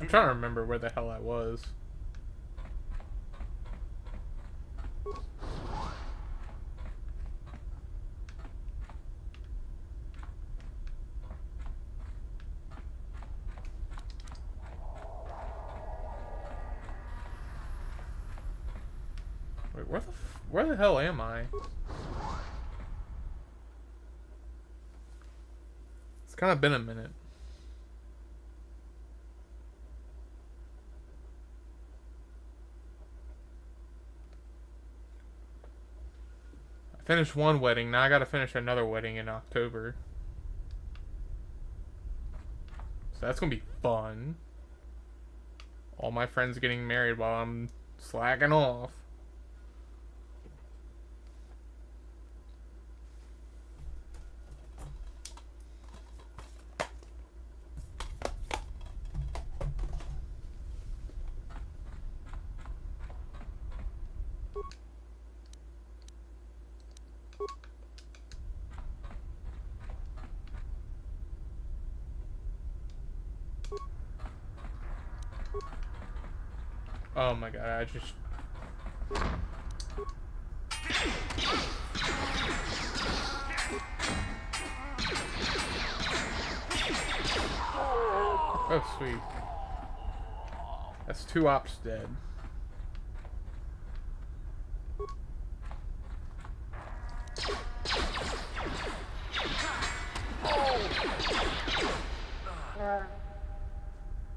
I'm trying to remember where the hell I was. Wait, where the hell am I? It's kind of been a minute. I finished one wedding, now I gotta finish another wedding in October. So that's gonna be fun. All my friends getting married while I'm slacking off. Oh my god, I just... Oh, sweet. That's 2 ops dead.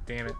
Damn it.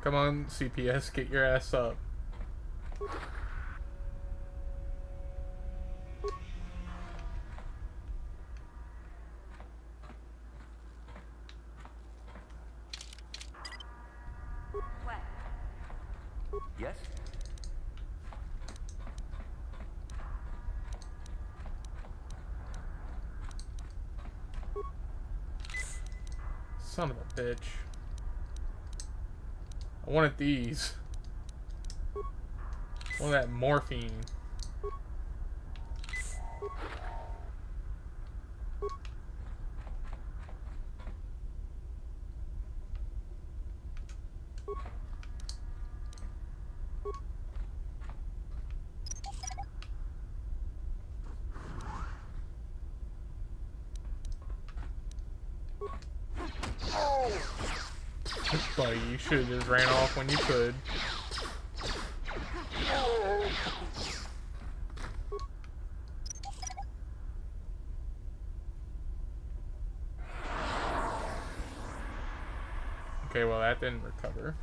Come on, CPS, get your ass up. What? Yes? Son of a bitch. I wanted these. I wanted that morphine. Buddy, you should have just ran off when you could. Okay, well that didn't recover.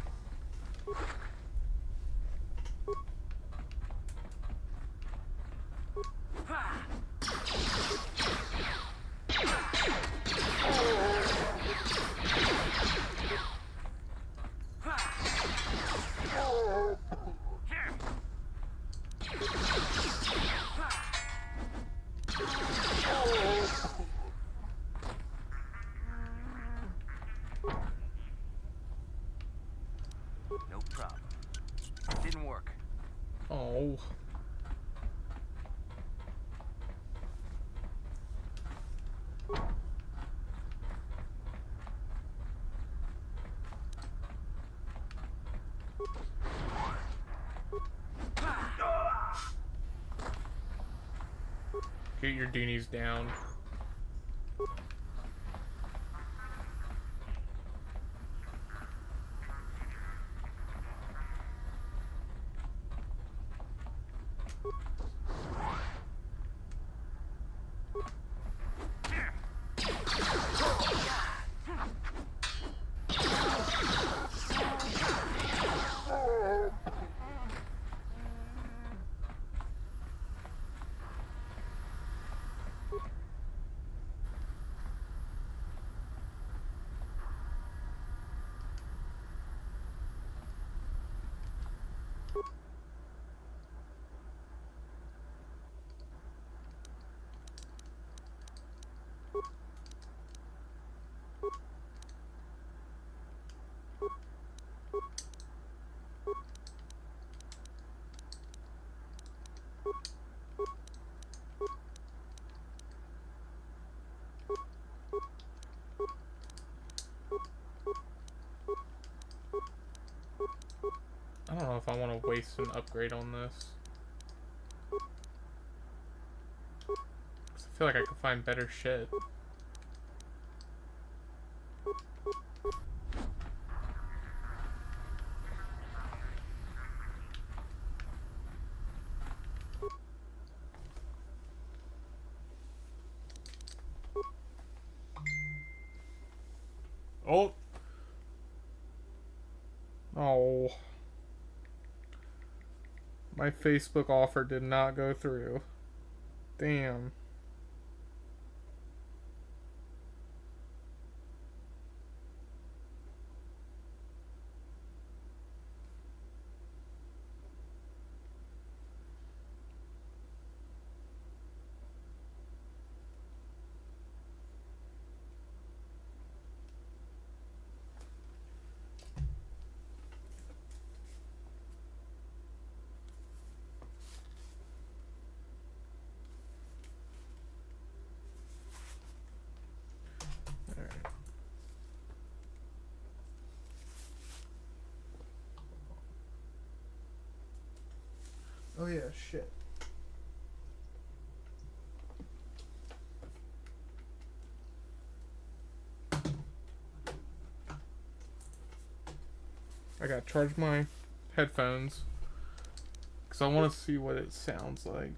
No problem. Didn't work. Oh. Get your Doonies down. waste an upgrade on this. 'Cause I feel like I could find better shit. Oh! Oh. My Facebook offer did not go through. Damn. Oh yeah, shit. I gotta charge my headphones because I want to see what it sounds like.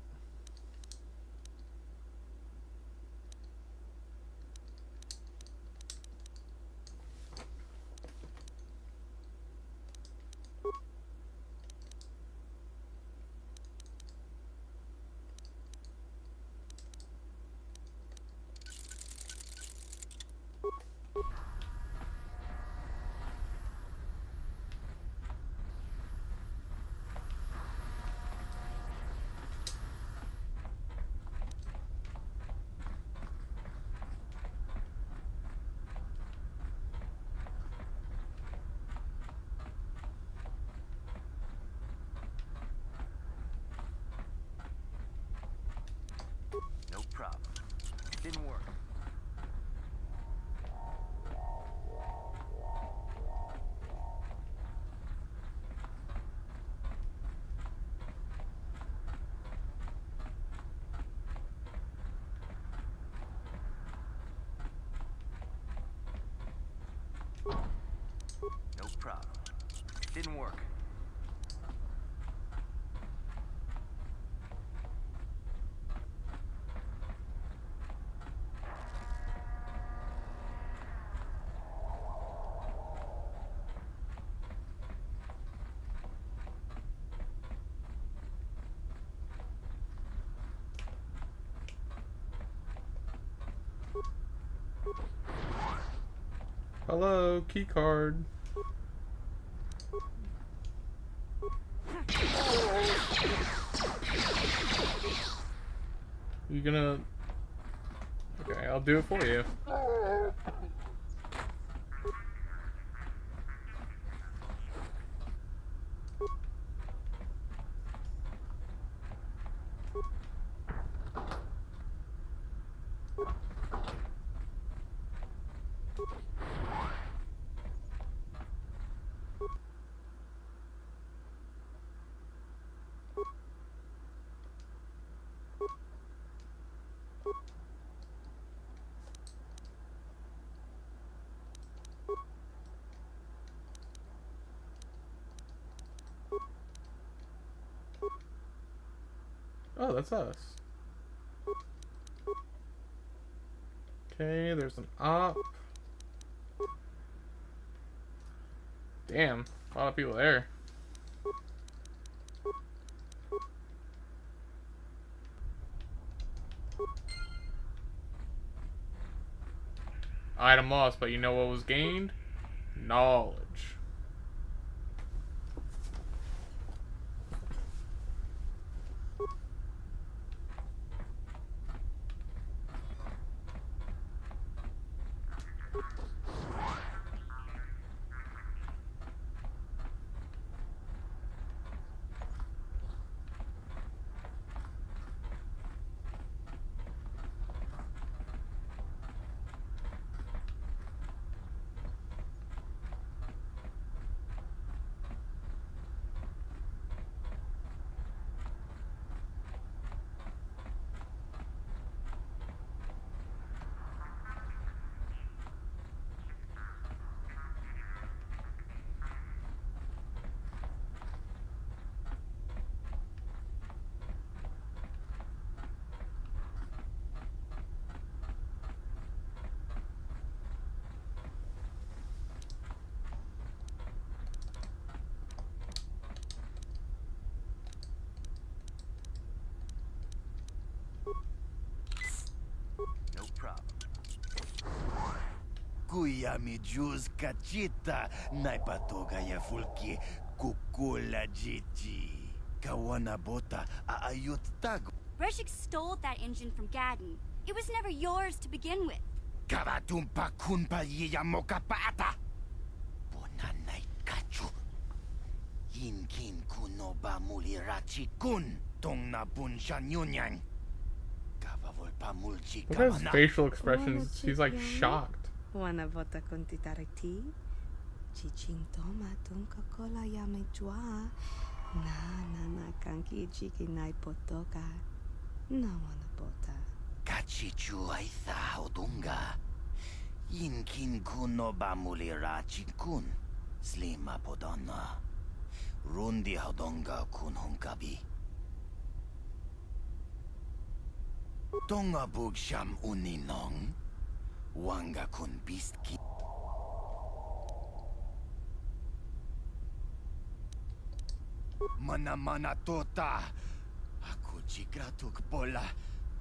No problem. Didn't work. No problem. Didn't work. Hello, key card. You gonna... Okay, I'll do it for you. Oh, that's us. Okay, there's an op. Damn, a lot of people there. Item lost, but you know what was gained? Knowledge. Kuya mi juz kachita naipatoga ya fulki kukula jiji. Kawana bota aayot tago. Reshik stole that engine from Gadden. It was never yours to begin with. Karatumpa kunpa yiyamoka paata. Bonanay kachu. Yinkin kunoba mulirachi kun. Tong na bunsha nyunyang. Kabavolpa mulchi Look at his kamana. facial expressions. He's like shocked. Wana vota konti tarati. Chiching toma tunka kola ya me jua. Na kanki chiki nai potoka. Na wana bota. Kachichu aitha odunga. Yinkin kunoba mulirachi kun. Slima podonna. Rundi hodonga kun hunkabi. Tonga bugsham uninong. Wanga kun bistki. Mana tota. Aku jigratuk bola.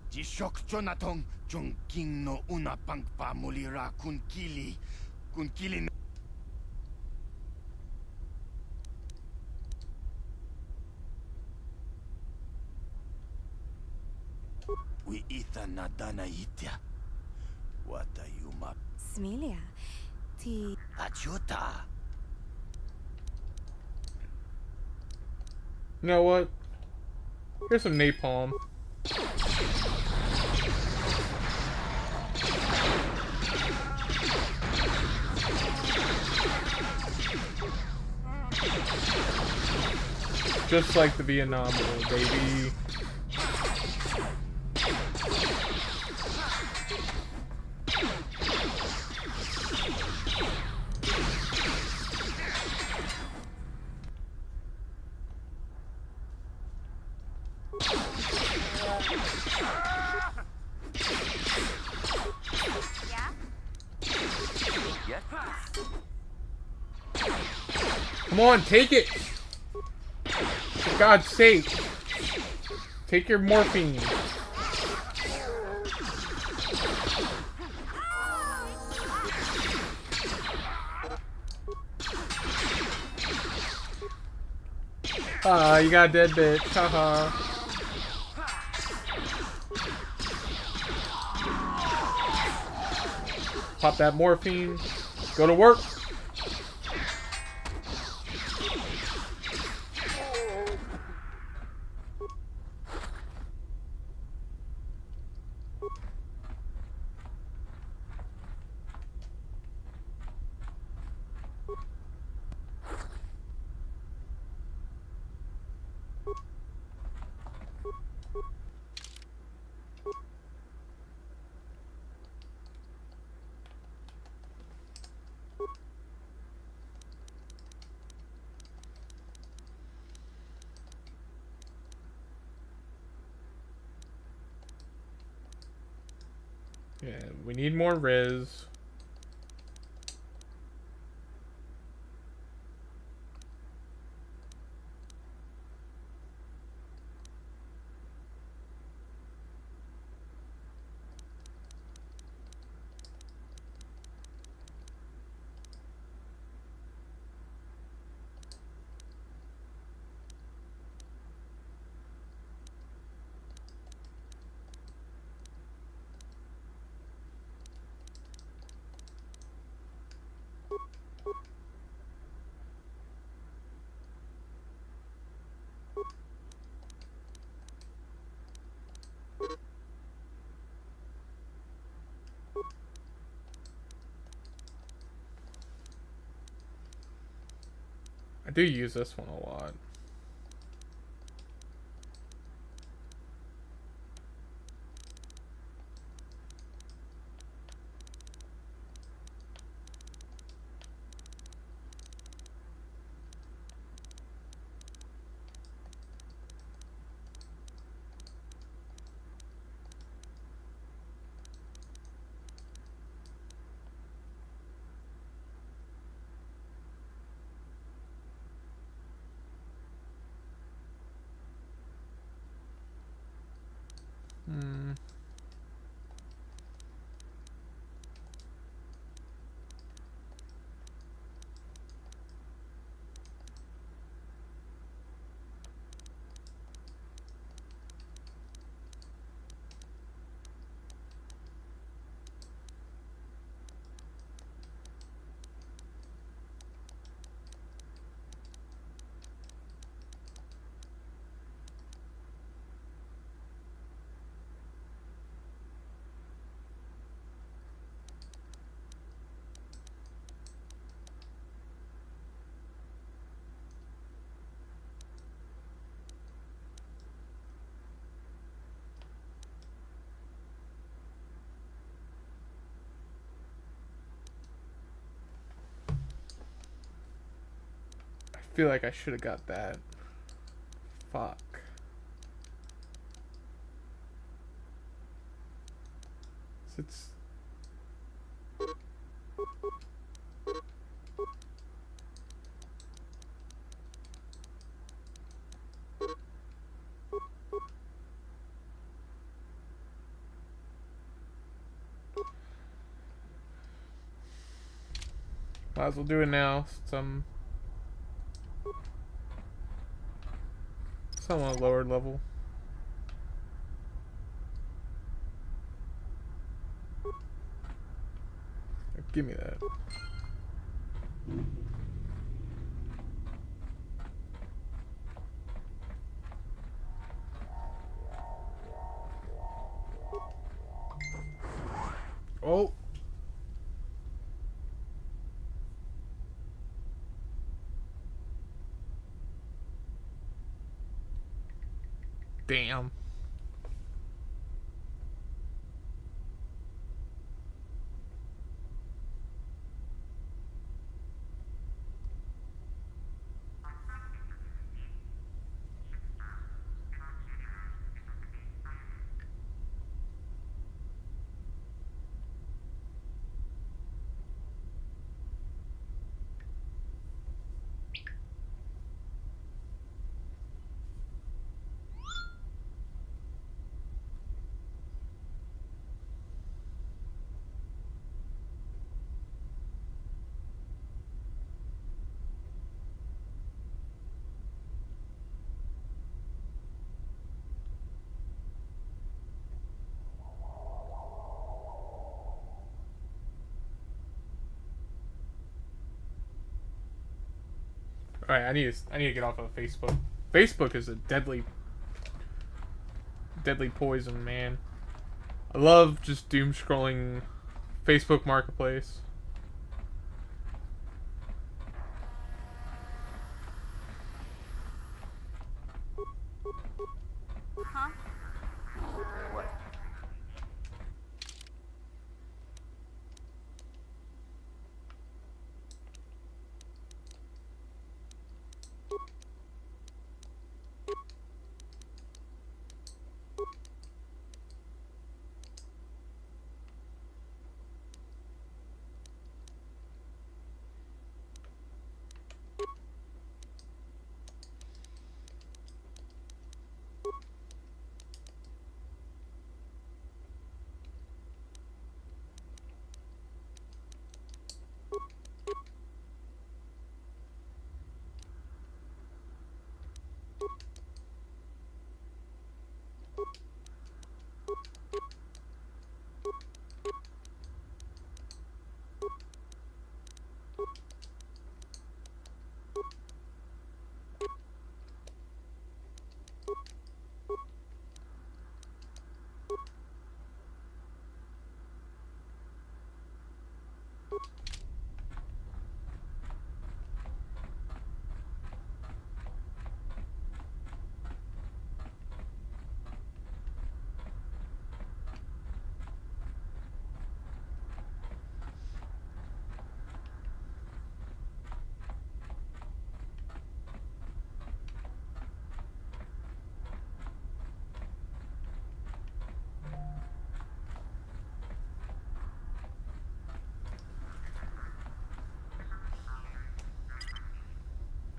Jishok jonatong. Jongking no una pangpa mulira kun kili. Kun kili na. We ita nadana itya. Wata yuma. Smilia. Ti. Achuta. You know what? Here's some napalm. Just like the Vietnam War, baby. Yeah? Yes? Come on, take it! For God's sake. Take your morphine. Ah, you got a dead bitch. Haha. Pop that morphine. Go to work. Yeah, we need more Riz. I do use this one a lot. feel like I should have got that. Fuck. It's might as well do it now since I'm somewhat lower level. Give me that. Oh. Damn. All right, I need to get off of Facebook. Facebook is a deadly poison, man. I love just doom scrolling Facebook Marketplace. Huh? What?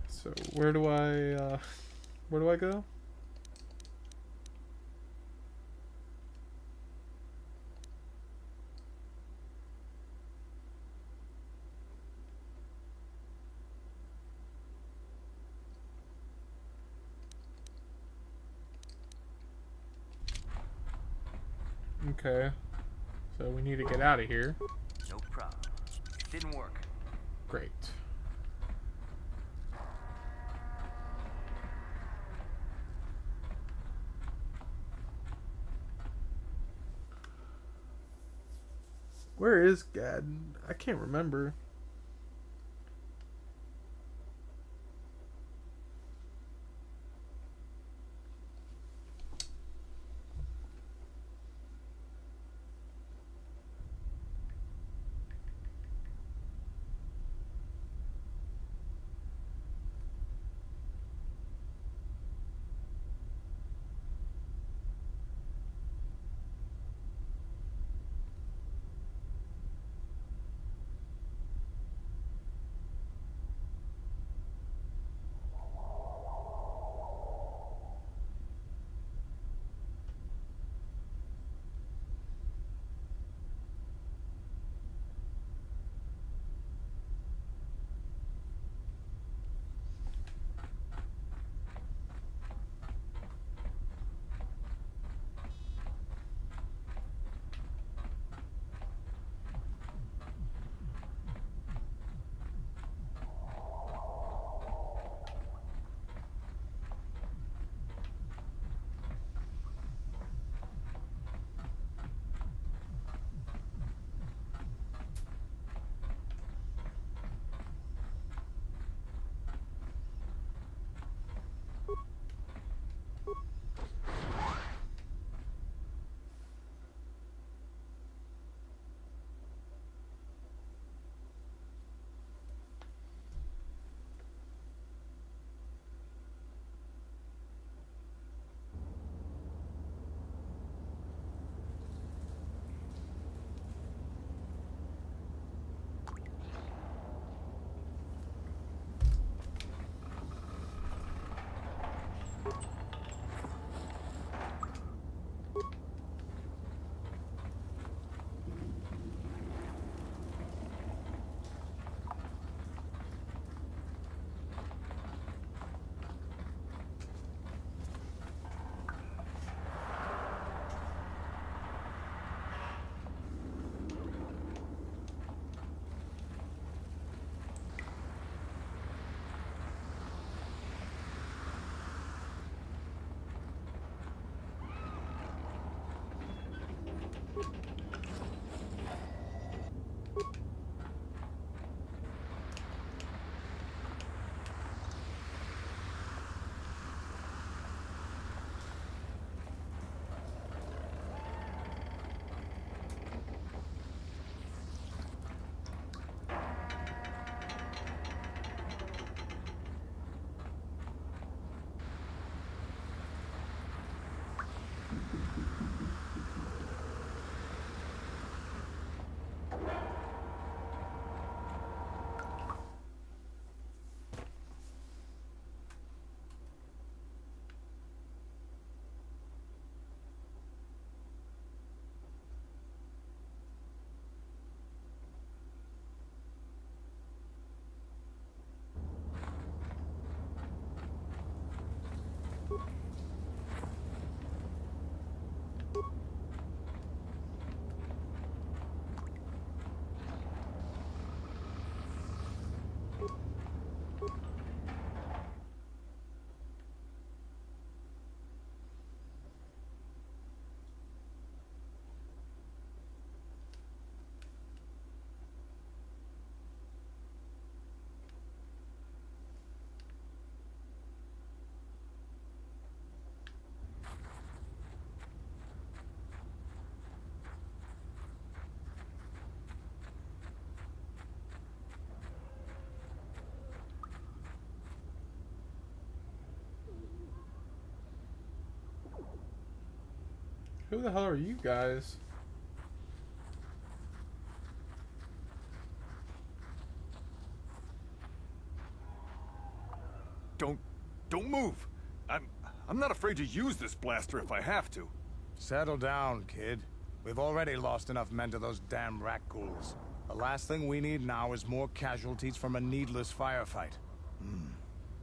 So where do I go? Okay. So we need to get out of here. No problem. Didn't work. Great. Where is Gad? I can't remember. Who the hell are you guys? Don't move. I'm not afraid to use this blaster if I have to. Settle down, kid. We've already lost enough men to those damn rat ghouls. The last thing we need now is more casualties from a needless firefight.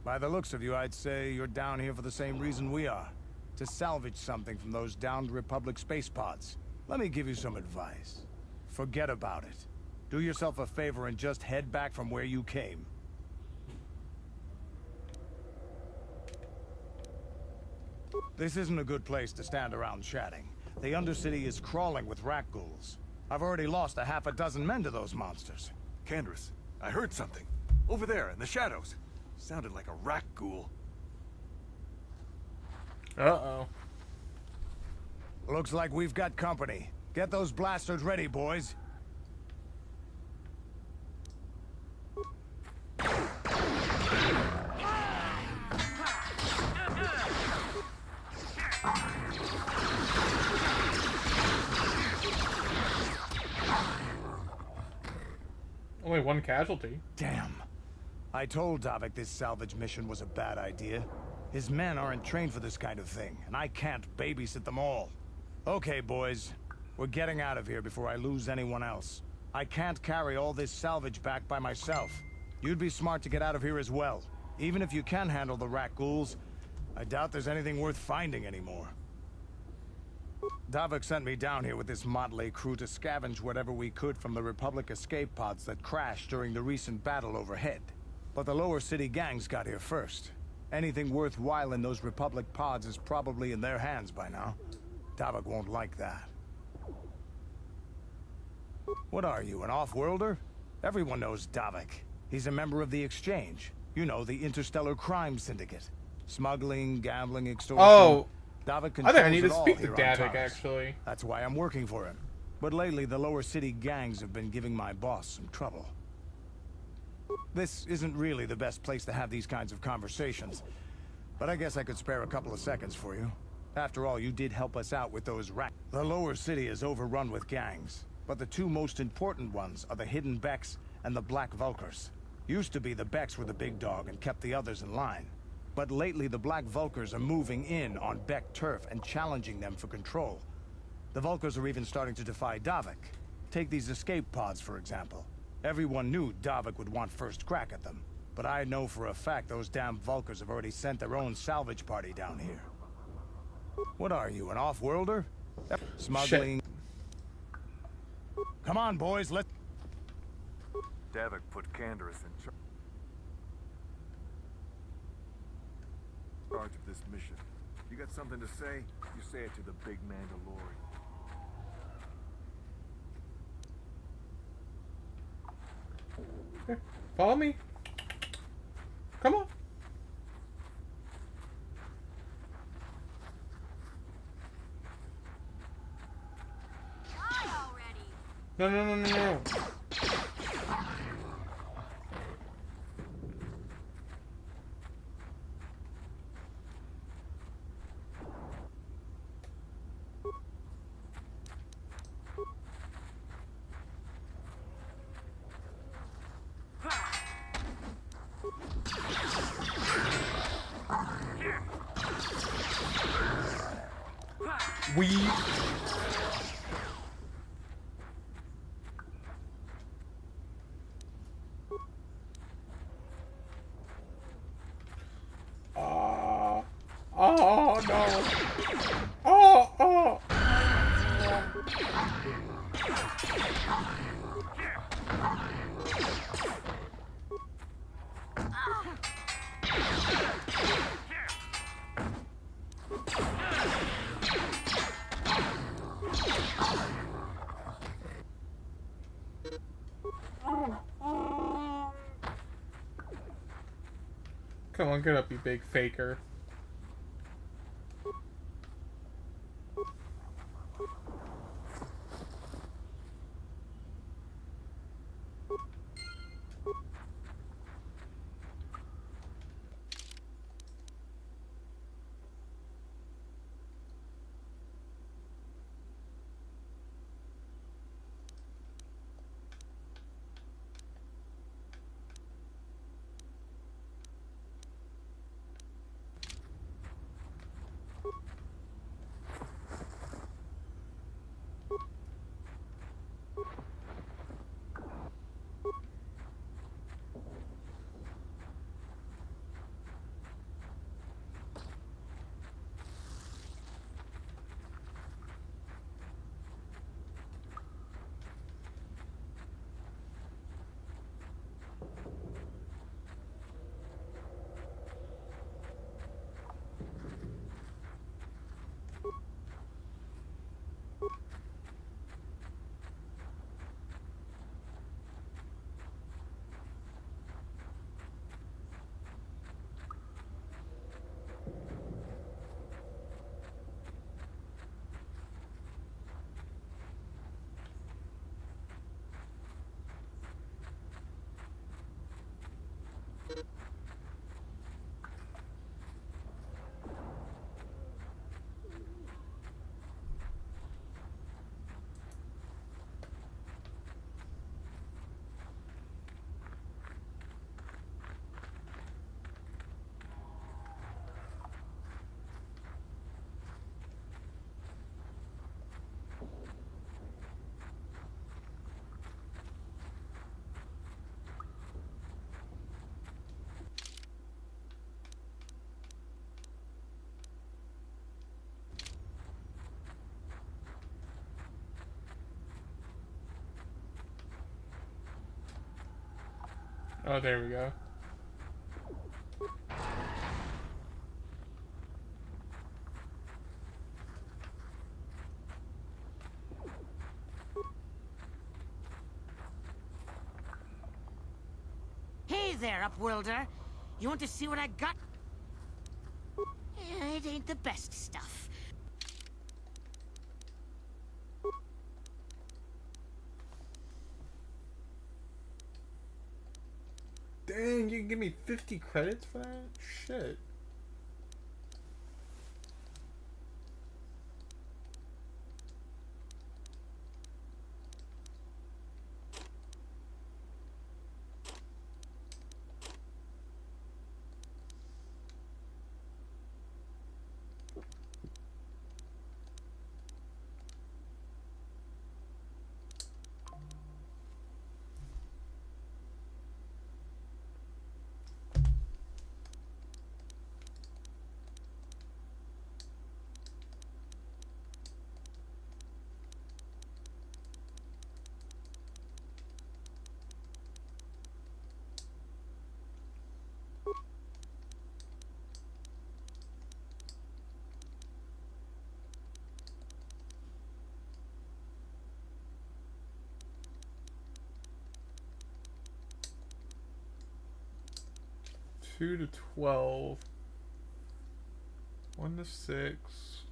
By the looks of you, I'd say you're down here for the same reason we are. To salvage something from those downed Republic space pods. Let me give you some advice. Forget about it. Do yourself a favor and just head back from where you came. This isn't a good place to stand around chatting. The Undercity is crawling with rat ghouls. I've already lost a half a dozen men to those monsters. Candace, I heard something. Over there, in the shadows. Sounded like a rat ghoul. Uh-oh. Looks like we've got company. Get those blasters ready, boys. Only one casualty. Damn. I told Davik this salvage mission was a bad idea. His men aren't trained for this kind of thing, and I can't babysit them all. Okay, boys. We're getting out of here before I lose anyone else. I can't carry all this salvage back by myself. You'd be smart to get out of here as well. Even if you can handle the rat ghouls, I doubt there's anything worth finding anymore. Davik sent me down here with this motley crew to scavenge whatever we could from the Republic escape pods that crashed during the recent battle overhead. But the lower city gangs got here first. Anything worthwhile in those Republic pods is probably in their hands by now. Davik won't like that. What are you, an off-worlder? Everyone knows Davik. He's a member of the Exchange. You know, the Interstellar Crime Syndicate. Smuggling, gambling, extortion. Oh! Davik I think I need to controls it all speak to here on Davik, Taurus. actually. That's why I'm working for him. But lately, the lower city gangs have been giving my boss some trouble. This isn't really the best place to have these kinds of conversations. But I guess I could spare a couple of seconds for you. After all, you did help us out with those rats. The lower city is overrun with gangs. But the two most important ones are the Hidden Becks and the Black Vulkars. Used to be the Becks were the big dog and kept the others in line. But lately the Black Vulkars are moving in on Beck turf and challenging them for control. The Vulkars are even starting to defy Davik. Take these escape pods, for example. Everyone knew Davik would want first crack at them. But I know for a fact those damn Vulkars have already sent their own salvage party down here. What are you, an off-worlder? Smuggling... Shit. Come on, boys, let's... Davik put Candace in charge of this mission. You got something to say? You say it to the big Mandalorian. Here, follow me. Come on. Die already. No, no, no, no, no. We... oh no! Oh! Come on, get up, you big faker. Oh, there we go. Hey there, Upworlder. You want to see what I got? It ain't the best stuff. Dang, you can give me 50 credits for that? Shit. Two to 12. 1 to 6.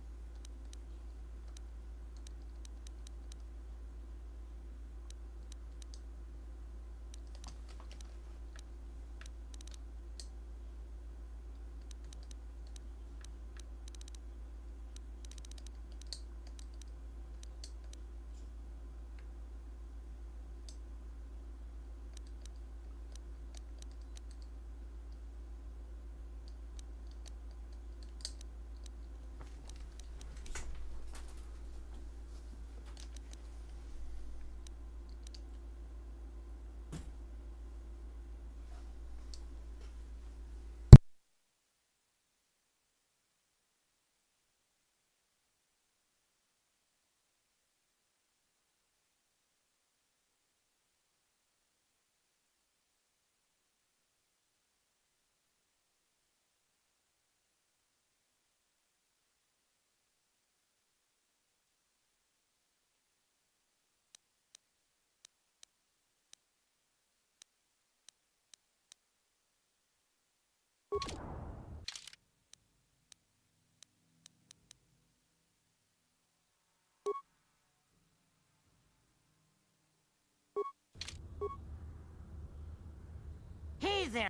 Hey there.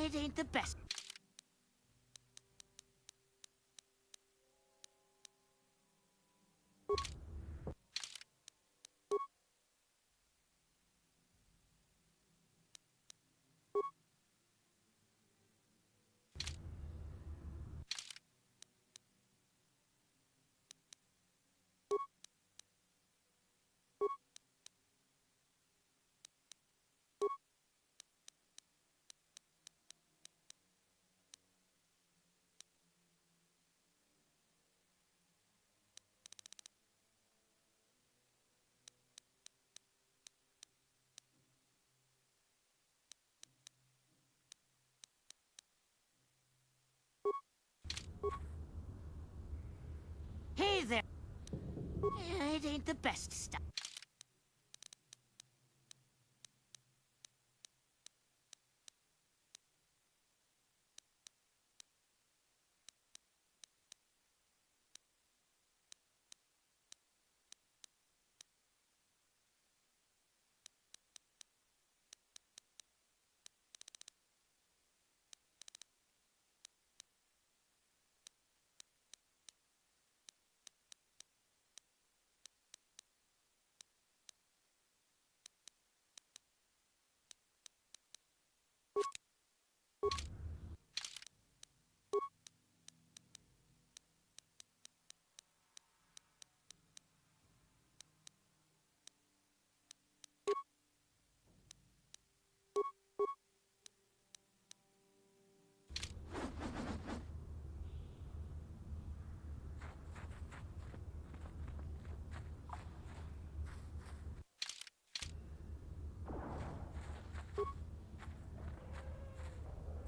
It ain't the best. Hey there. It ain't the best stuff.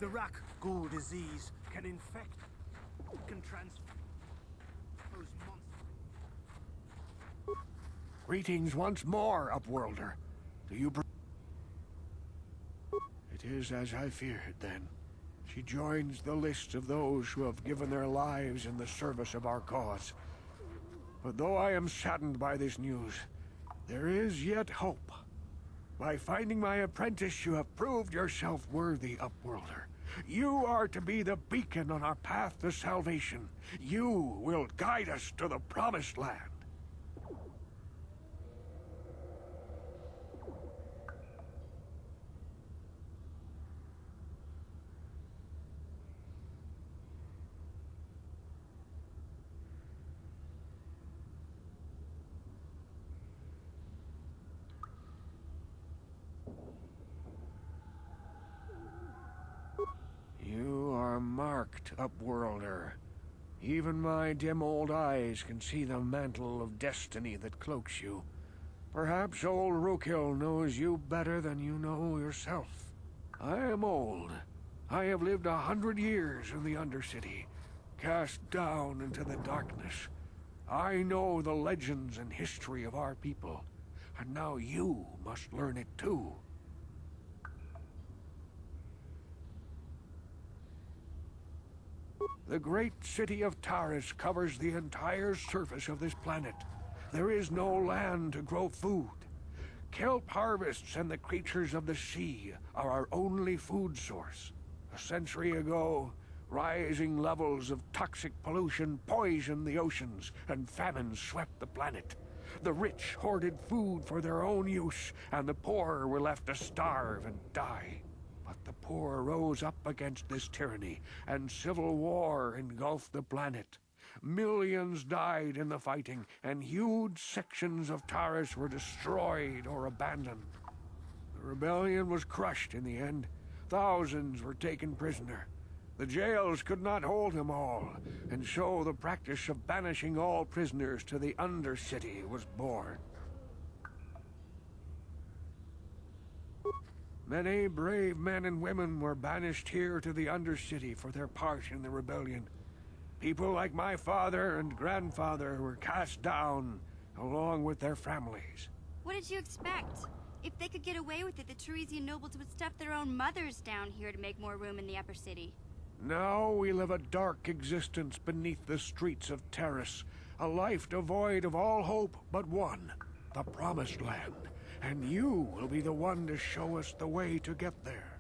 The Rak Ghoul disease can infect, can transfer those monsters. Greetings once more, Upworlder. Do you It is as I feared, then. She joins the list of those who have given their lives in the service of our cause. But though I am saddened by this news, there is yet hope. By finding my apprentice, you have proved yourself worthy, Upworlder. You are to be the beacon on our path to salvation. You will guide us to the Promised Land. You are marked, Upworlder. Even my dim old eyes can see the mantle of destiny that cloaks you. Perhaps old Rookhill knows you better than you know yourself. I am old. I have lived 100 years in the Undercity, cast down into the darkness. I know the legends and history of our people, and now you must learn it too. The great city of Taris covers the entire surface of this planet. There is no land to grow food. Kelp harvests and the creatures of the sea are our only food source. A century ago, rising levels of toxic pollution poisoned the oceans, and famine swept the planet. The rich hoarded food for their own use, and the poor were left to starve and die. But the poor rose up against this tyranny, and civil war engulfed the planet. Millions died in the fighting, and huge sections of Taris were destroyed or abandoned. The rebellion was crushed in the end. Thousands were taken prisoner. The jails could not hold them all, and so the practice of banishing all prisoners to the Undercity was born. Many brave men and women were banished here to the Undercity for their part in the rebellion. People like my father and grandfather were cast down, along with their families. What did you expect? If they could get away with it, the Teresian nobles would stuff their own mothers down here to make more room in the upper city. Now we live a dark existence beneath the streets of Taris, a life devoid of all hope but one, the Promised Land. And you will be the one to show us the way to get there.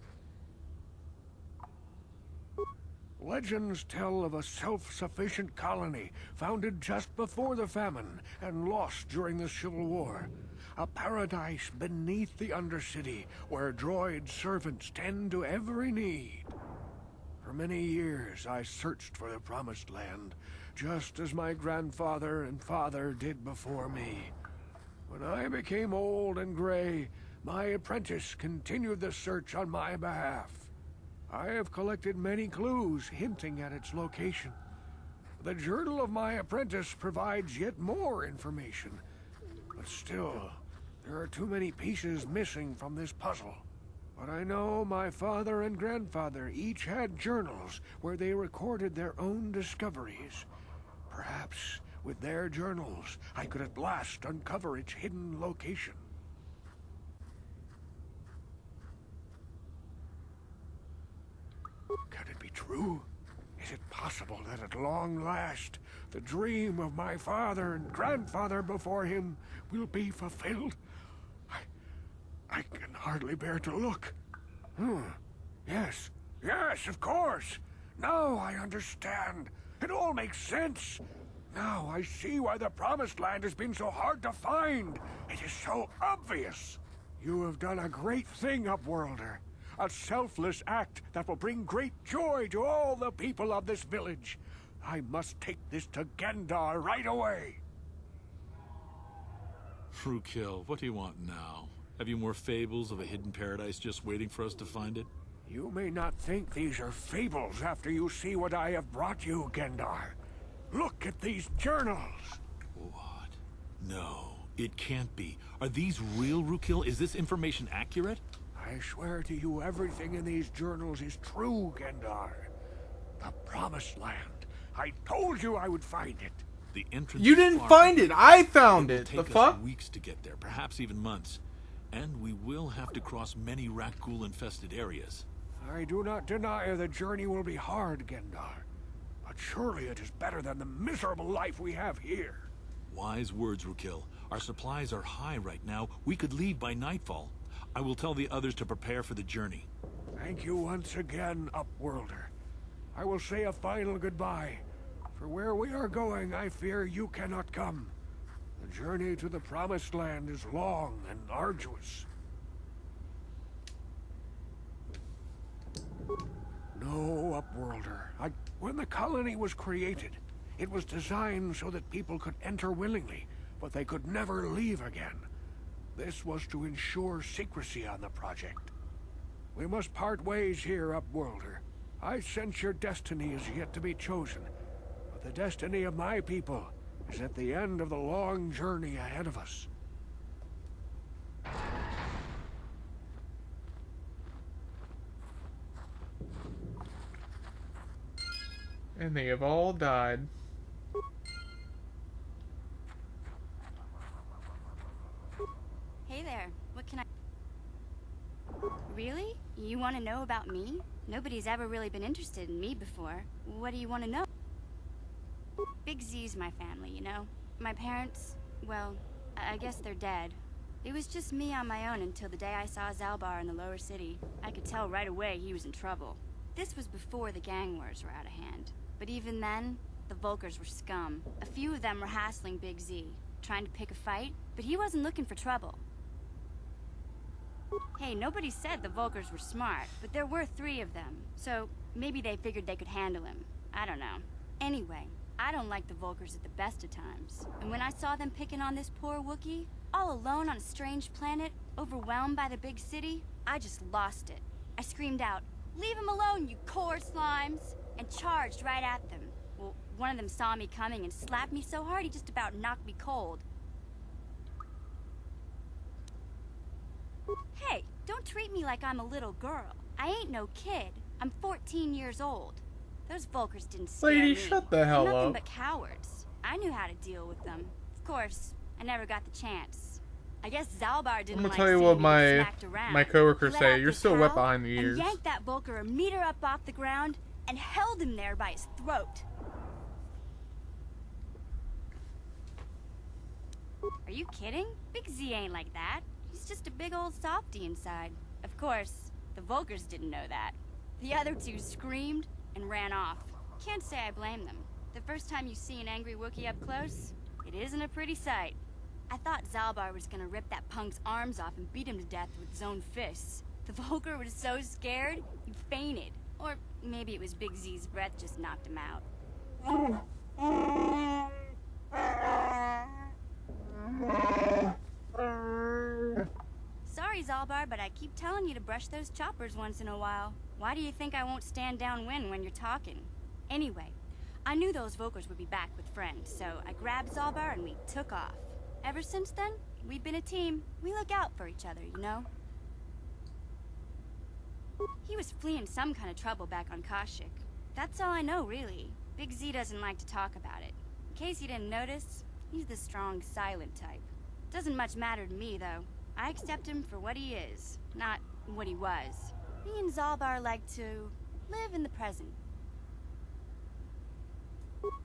Legends tell of a self-sufficient colony founded just before the famine and lost during the Civil War. A paradise beneath the Undercity where droid servants tend to every need. For many years I searched for the Promised Land, just as my grandfather and father did before me. When I became old and gray, my apprentice continued the search on my behalf. I have collected many clues hinting at its location. The journal of my apprentice provides yet more information. But still, there are too many pieces missing from this puzzle. But I know my father and grandfather each had journals where they recorded their own discoveries. Perhaps with their journals, I could at last uncover its hidden location. Can it be true? Is it possible that at long last, the dream of my father and grandfather before him will be fulfilled? I can hardly bear to look. Yes, of course. Now I understand. It all makes sense. Now I see why the Promised Land has been so hard to find. It is so obvious. You have done a great thing, Upworlder. A selfless act that will bring great joy to all the people of this village. I must take this to Gendar right away. Rookhill, what do you want now? Have you more fables of a hidden paradise just waiting for us to find it? You may not think these are fables after you see what I have brought you, Gendar. Look at these journals! What? No, it can't be. Are these real, Rookhill? Is this information accurate? I swear to you, everything in these journals is true, Gendar. The Promised Land. I told you I would find it. The entrance. You is didn't far find from it. here. I found It it. will The take us fuck? weeks to get there, perhaps even months. And we will have to cross many Rakghoul-infested areas. I do not deny the journey will be hard, Gendar. But surely it is better than the miserable life we have here. Wise words, Rukil. Our supplies are high right now. We could leave by nightfall. I will tell the others to prepare for the journey. Thank you once again, Upworlder. I will say a final goodbye. For where we are going, I fear you cannot come. The journey to the Promised Land is long and arduous. No, Upworlder. When the colony was created, it was designed so that people could enter willingly, but they could never leave again. This was to ensure secrecy on the project. We must part ways here, Upworlder. I sense your destiny is yet to be chosen, but the destiny of my people is at the end of the long journey ahead of us. And they have all died. Hey there, what can I... Really? You want to know about me? Nobody's ever really been interested in me before. What do you want to know? Big Z's my family, you know? My parents, well, I guess they're dead. It was just me on my own until the day I saw Zalbar in the lower city. I could tell right away he was in trouble. This was before the gang wars were out of hand. But even then, the Volkers were scum. A few of them were hassling Big Z, trying to pick a fight, but he wasn't looking for trouble. Hey, nobody said the Volkers were smart, but there were 3 of them, so maybe they figured they could handle him. I don't know. Anyway, I don't like the Volkers at the best of times. And when I saw them picking on this poor Wookiee, all alone on a strange planet, overwhelmed by the big city, I just lost it. I screamed out, "Leave him alone, you core slimes!" and charged right at them. Well, one of them saw me coming and slapped me so hard he just about knocked me cold. Hey, don't treat me like I'm a little girl. I ain't no kid. I'm 14 years old. Those Volkers didn't scare me. Lady, shut the hell They're nothing up. but cowards. I knew how to deal with them. Of course, I never got the chance. I guess Zalbar didn't I'm gonna like tell you seeing what me my get smacked around. my coworkers He let say. out You're this still wet howl behind the ears. And yanked that Volker a meter up off the ground and held him there by his throat. Are you kidding? Big Z ain't like that. He's just a big old softy inside. Of course, the Volkers didn't know that. The other 2 screamed and ran off. Can't say I blame them. The first time you see an angry Wookiee up close, it isn't a pretty sight. I thought Zalbar was gonna rip that punk's arms off and beat him to death with his own fists. The Volker was so scared, he fainted. Or maybe it was Big Z's breath just knocked him out. Sorry, Zalbar, but I keep telling you to brush those choppers once in a while. Why do you think I won't stand downwind when you're talking? Anyway, I knew those Volkers would be back with friends, so I grabbed Zalbar and we took off. Ever since then, we've been a team. We look out for each other, you know? He was fleeing some kind of trouble back on Kashyyyk. That's all I know, really. Big Z doesn't like to talk about it. In case you didn't notice, he's the strong, silent type. Doesn't much matter to me, though. I accept him for what he is, not what he was. Me and Zalbar like to live in the present.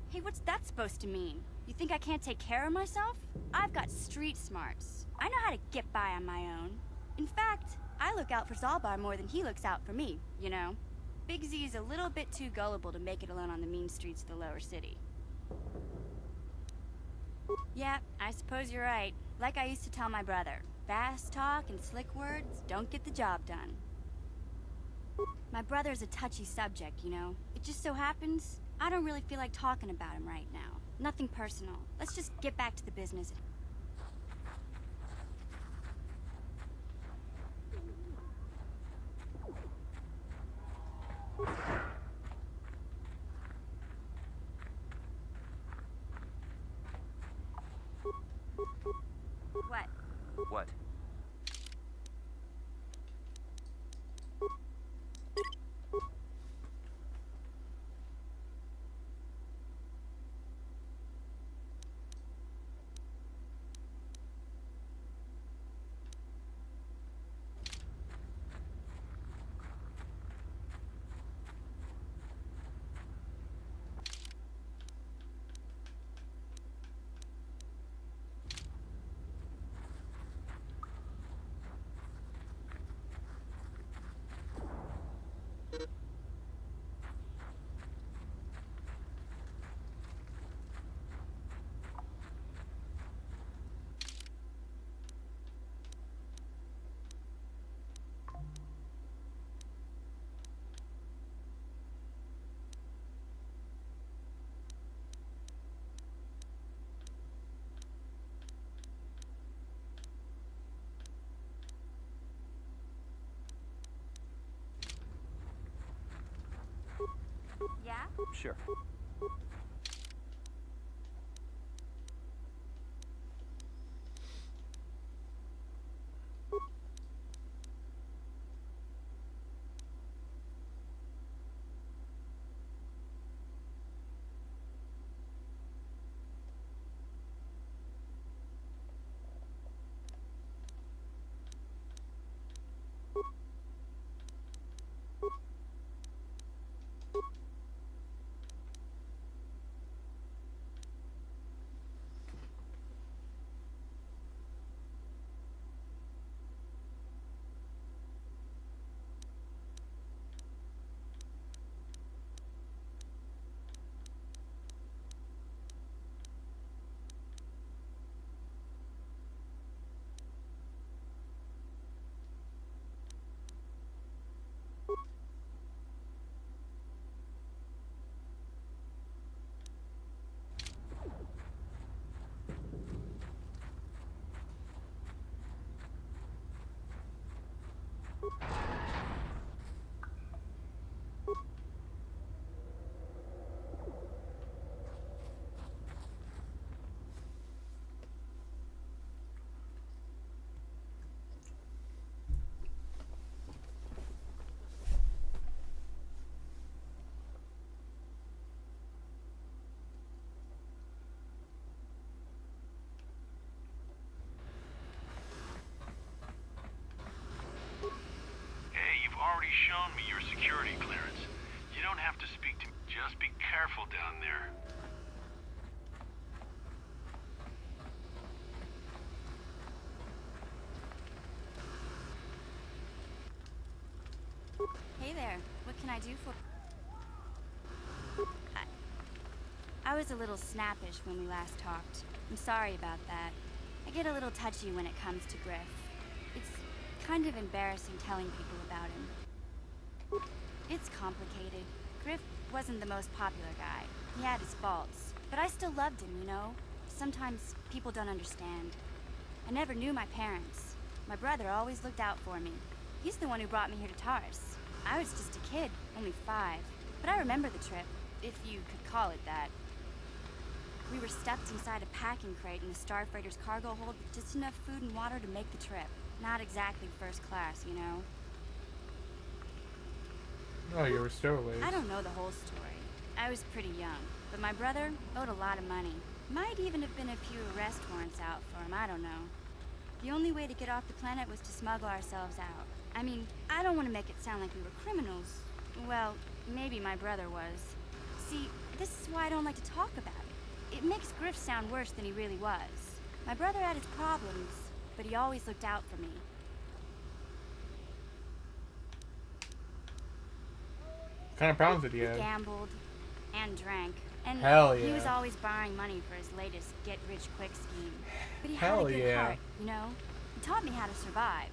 Hey, what's that supposed to mean? You think I can't take care of myself? I've got street smarts. I know how to get by on my own. In fact, I look out for Zalbar more than he looks out for me, you know? Big Z's a little bit too gullible to make it alone on the mean streets of the lower city. Yeah, I suppose you're right. Like I used to tell my brother, fast talk and slick words don't get the job done. My brother's a touchy subject, you know? It just so happens, I don't really feel like talking about him right now. Nothing personal. Let's just get back to the business. What? What? Sure. Already shown me your security clearance. You don't have to speak to me. Just be careful down there. Hey there. What can I do for... I was a little snappish when we last talked. I'm sorry about that. I get a little touchy when it comes to Griff. It's kind of embarrassing telling people about him. It's complicated. Griff wasn't the most popular guy. He had his faults. But I still loved him, you know? Sometimes people don't understand. I never knew my parents. My brother always looked out for me. He's the one who brought me here to Tars. I was just a kid, only 5. But I remember the trip, if you could call it that. We were stuffed inside a packing crate in the Starfreighter's cargo hold with just enough food and water to make the trip. Not exactly first class, you know? Oh, you were stowaways. I don't know the whole story. I was pretty young, but my brother owed a lot of money. Might even have been a few arrest warrants out for him, I don't know. The only way to get off the planet was to smuggle ourselves out. I mean, I don't want to make it sound like we were criminals. Well, maybe my brother was. See, this is why I don't like to talk about it. It makes Griff sound worse than he really was. My brother had his problems, but he always looked out for me. What kind of problems did he have? He gambled and drank. And Hell he was yeah. always borrowing money for his latest get-rich-quick scheme. But he Hell had a good yeah. heart, you know? He taught me how to survive.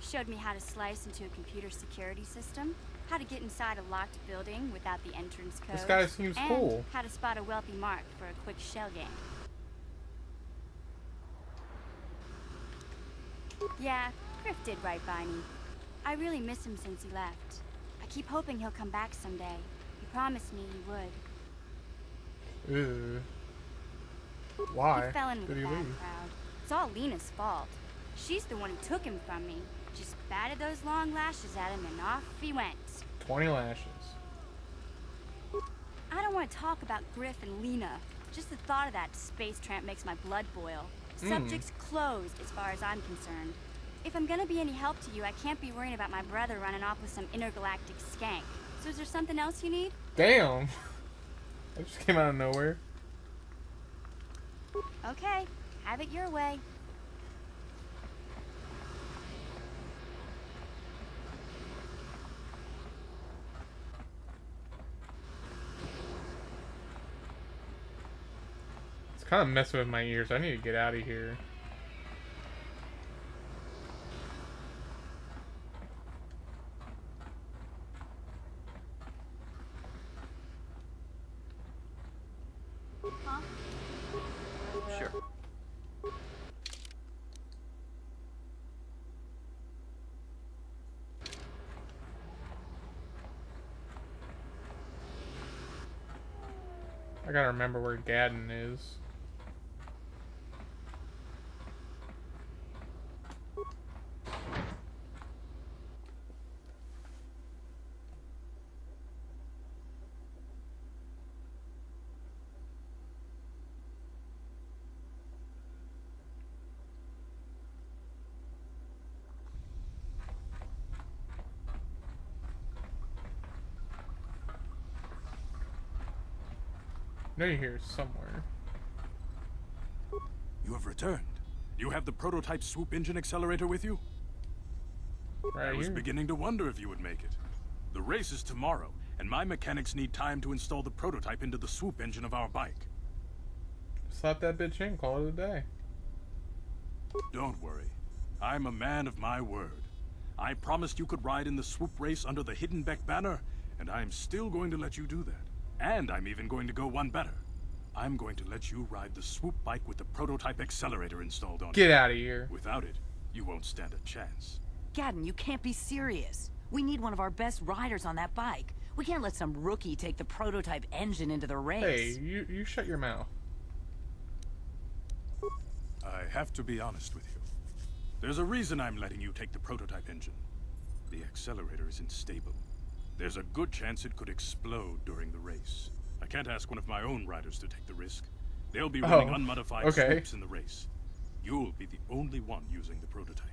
Showed me how to slice into a computer security system, how to get inside a locked building without the entrance code. This guy seems and cool. how to spot a wealthy mark for a quick shell game. Yeah, Griff did right by me. I really miss him since he left. I keep hoping he'll come back someday. He promised me he would. Ew. Why He fell in with did a he bad leave? crowd. It's all Lena's fault. She's the one who took him from me. Just batted those long lashes at him and off he went. 20 lashes. I don't want to talk about Griff and Lena. Just the thought of that space tramp makes my blood boil. Subject's closed as far as I'm concerned. If I'm gonna be any help to you, I can't be worrying about my brother running off with some intergalactic skank. So is there something else you need? Damn. That just came out of nowhere. Okay, have it your way. It's kind of messing with my ears. I need to get out of here. Huh? Sure. I gotta remember where Gaddon is. I know you're here somewhere. You have returned. You have the prototype swoop engine accelerator with you? Right I was here. beginning to wonder if you would make it. The race is tomorrow, and my mechanics need time to install the prototype into the swoop engine of our bike. Slap that bitch in, call it a day. Don't worry. I'm a man of my word. I promised you could ride in the swoop race under the Hiddenbeck banner, and I'm still going to let you do that. And I'm even going to go one better. I'm going to let you ride the swoop bike with the prototype accelerator installed on it. Get out of here. Without it, you won't stand a chance. Gaddon, you can't be serious. We need one of our best riders on that bike. We can't let some rookie take the prototype engine into the race. Hey, you shut your mouth. I have to be honest with you. There's a reason I'm letting you take the prototype engine. The accelerator isn't stable. There's a good chance it could explode during the race. I can't ask one of my own riders to take the risk. They'll be running unmodified swoops in the race. You'll be the only one using the prototype.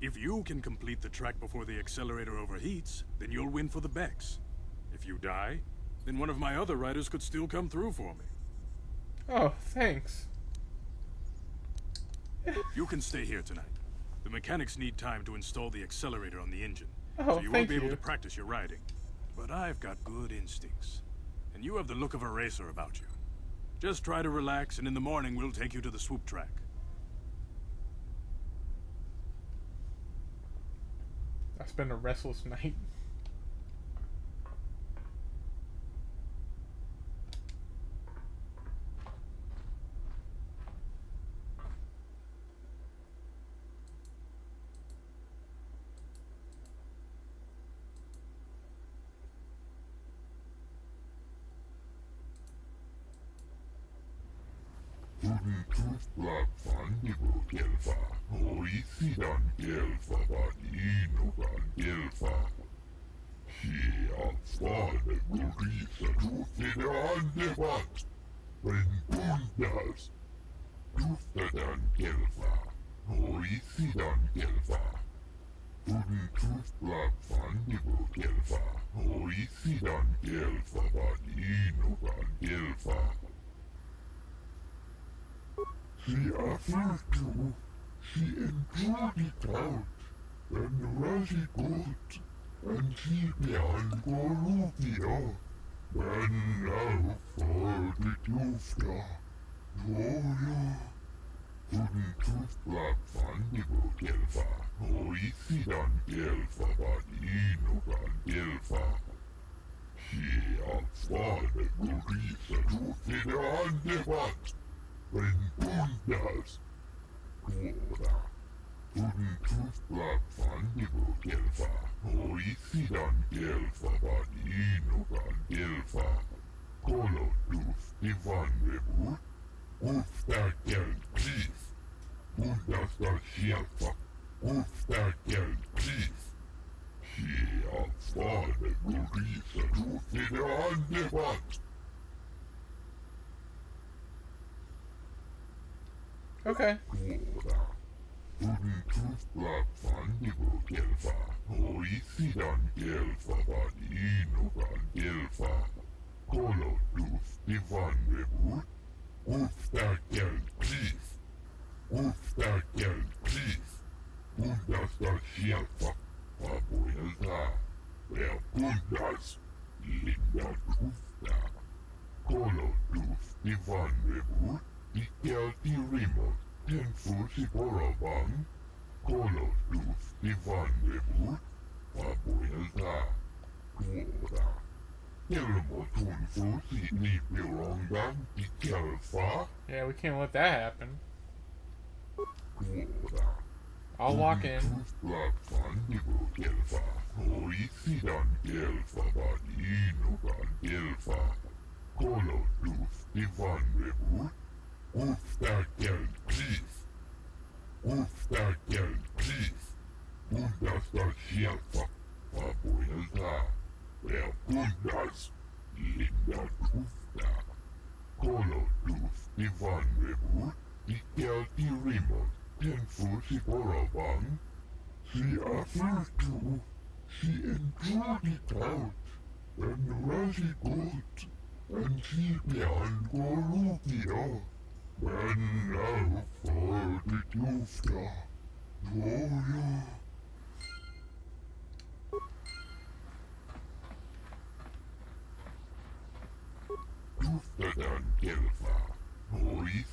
If you can complete the track before the accelerator overheats, then you'll win for the Becks. If you die, then one of my other riders could still come through for me. Oh, thanks. You can stay here tonight. The mechanics need time to install the accelerator on the engine. Oh, so you won't be able to practice your riding. But I've got good instincts. And you have the look of a racer about you. Just try to relax, and in the morning we'll take you to the swoop track. That's been a restless night. Okay. Yeah, we can't let that happen. I'll walk in. Kolodus Ivan Revut, Uftakel Chief, Uftakel Chief, Bundasta Shelfa, Papuelta, Bundas, Linda Ufta, Kolodus Ivan Revut, Ikelti Rimot, Tenfusi Boravan, she offered to, she enjoyed it out, and really good, and she began Gorupia, when now for the Tufta, Gloria. Tufta dan Gelfa, Horis.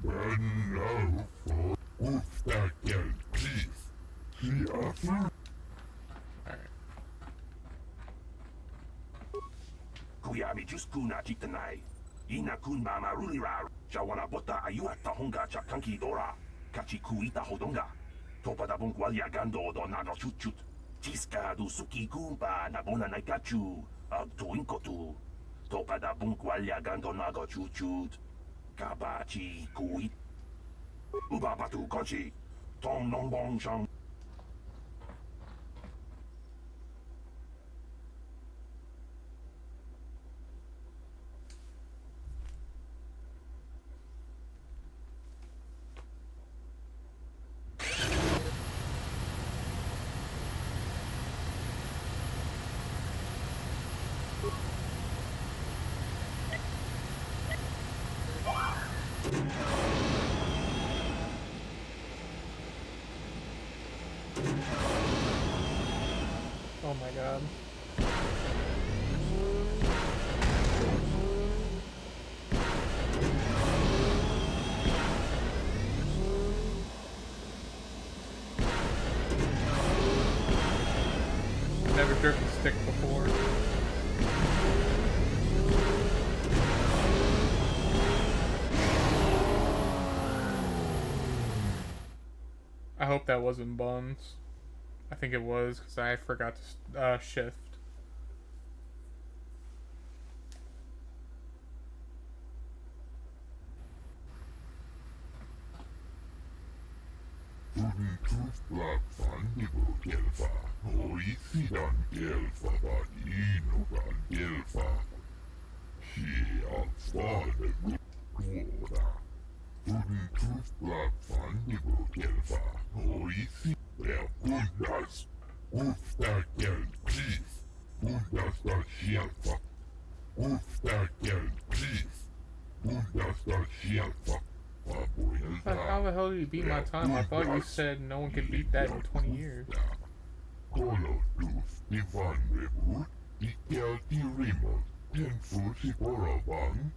When now for Uftakel Chief, she offered. Kuyami just kuna chitanai. Ina kun mama rulira. Jawana bota ayuata honga chakanki dora. Kachi kuita hodonga. Topa da bunkwalya gando do naga chuchut. Chiska du suki kumpa na bona naikachu. Tuinkotu. Topa da bunkwalya gando naga chuchut. Kabachi kuit. Ubabatu konchi. Tong nong bong shang. Oh my god. Never driven stick before. I hope that wasn't buns. I think it was, because I forgot to shift. Uftakel Chief, Bundasta Shelfa, Uftakel Chief, Bundasta Shelfa, How the hell did you beat my time? I thought you said no one could beat that in 20 years. Kolodus Ivan Revut, Ikelti Rimot, Tenfusi Boravan.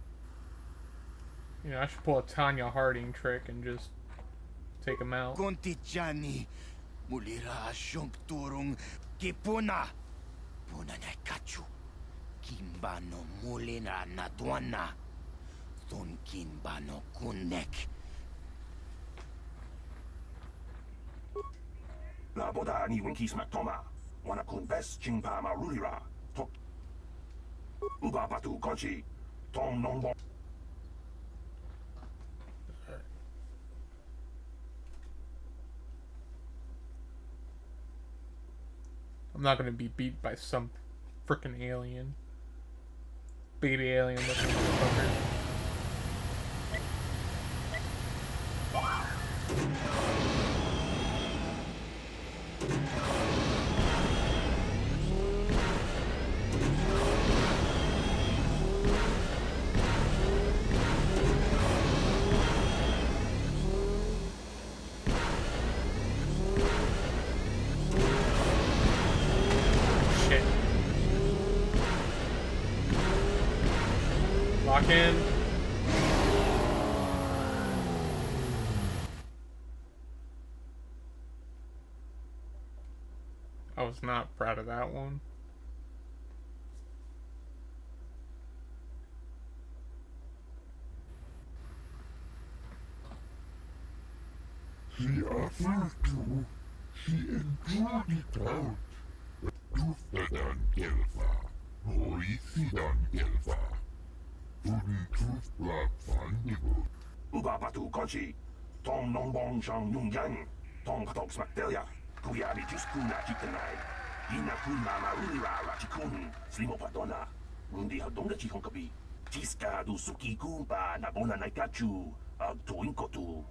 You know, I should pull a Tanya Harding trick and just take him out. Kontichani, mulira shonk turung kipuna. Puna na kachu. Kimbano mulina nadwana. Thon kimbano kunek. La boda ni winkis matoma. Wana kun best chingpa marulira. Top. Uba batu konchi. Tong nong bong. I'm not gonna be beat by some frickin' alien. Baby alien looking motherfucker. Lock in. I was not proud of that one. She offered to, she enjoyed it out. Tuftadan Gelfa, Hoisidan Gelfa, Tuden Tufblab Fandibu. Ubabatu Kochi, Tom Nongbong Shang Yung Yang, Tom Patok Smaktelia, Kuyabi Juskuna Chitanai, Ina Kuna Marulira Rachikun, Slimo Padona, Rundi Hadonga Chihonkabi, Chiska du Suki Kumpa, Nabona Naikachu, Tuinkotu,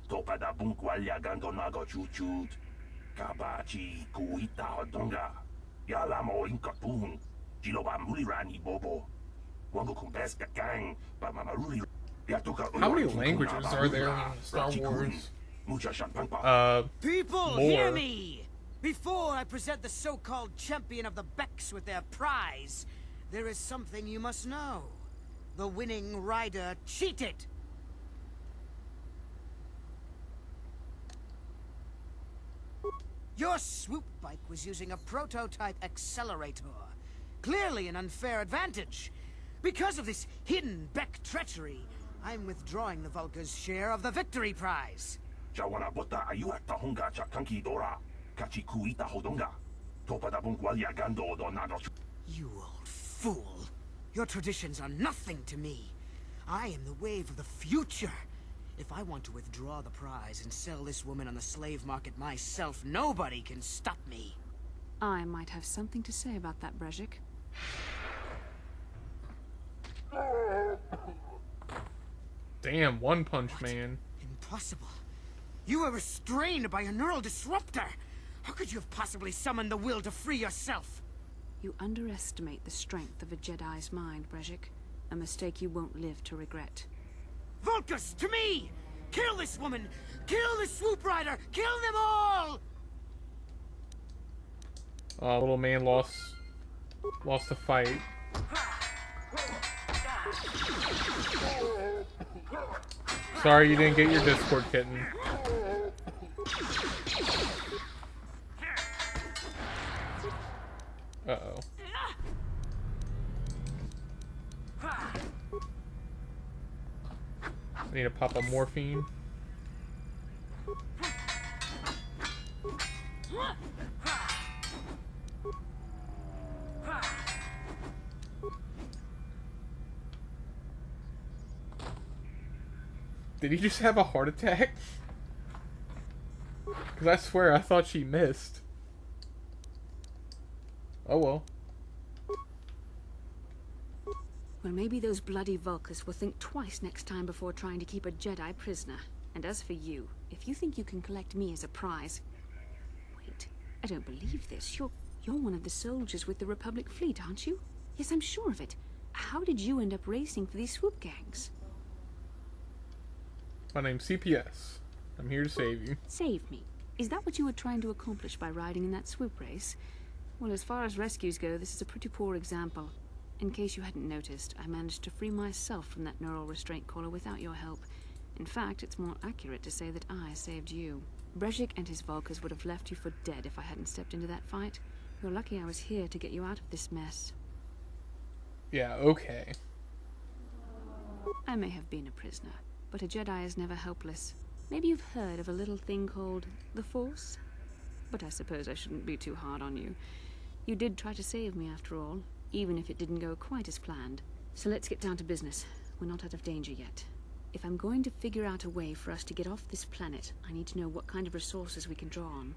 Topada Bunkwalia Gandonago Chuchut, Kabachi Kuita Hadonga, Yalamo Inkapun, Jiloba Mulirani Bobo, Wango Kumbeska Gang, Bamamaruli. How many languages are there in Star Wars? People, more. hear me! Before I present the so-called champion of the Becks with their prize, there is something you must know. The winning rider cheated! Your swoop bike was using a prototype accelerator. Clearly an unfair advantage. Because of this hidden Beck treachery, I'm withdrawing the Vulca's share of the victory prize. Jawana bota ayuata honga cha kanki dora, kachi kuita hodonga, topada bunkwalia gando do nado. You old fool. Your traditions are nothing to me. I am the wave of the future. If I want to withdraw the prize and sell this woman on the slave market myself, nobody can stop me. I might have something to say about that, Brejik. Damn, One Punch Man. Impossible. You were restrained by a neural disruptor. How could you have possibly summoned the will to free yourself? You underestimate the strength of a Jedi's mind, Brejik. A mistake you won't live to regret. Vulcus, to me! Kill this woman! Kill the swoop rider! Kill them all! Little man lost a fight. Sorry you didn't get your Discord kitten. Uh-oh. I need to pop a morphine. Did he just have a heart attack? Because I swear I thought she missed. Oh well. Well, maybe those bloody Vulcans will think twice next time before trying to keep a Jedi prisoner. And as for you, if you think you can collect me as a prize... Wait, I don't believe this. You're one of the soldiers with the Republic fleet, aren't you? Yes, I'm sure of it. How did you end up racing for these swoop gangs? My name's CPS. I'm here to save you. Save me? Is that what you were trying to accomplish by riding in that swoop race? Well, as far as rescues go, this is a pretty poor example. In case you hadn't noticed, I managed to free myself from that neural restraint collar without your help. In fact, it's more accurate to say that I saved you. Brejik and his Vulcans would have left you for dead if I hadn't stepped into that fight. You're lucky I was here to get you out of this mess. Yeah, okay. I may have been a prisoner, but a Jedi is never helpless. Maybe you've heard of a little thing called the Force? But I suppose I shouldn't be too hard on you. You did try to save me after all, even if it didn't go quite as planned. So let's get down to business. We're not out of danger yet. If I'm going to figure out a way for us to get off this planet, I need to know what kind of resources we can draw on.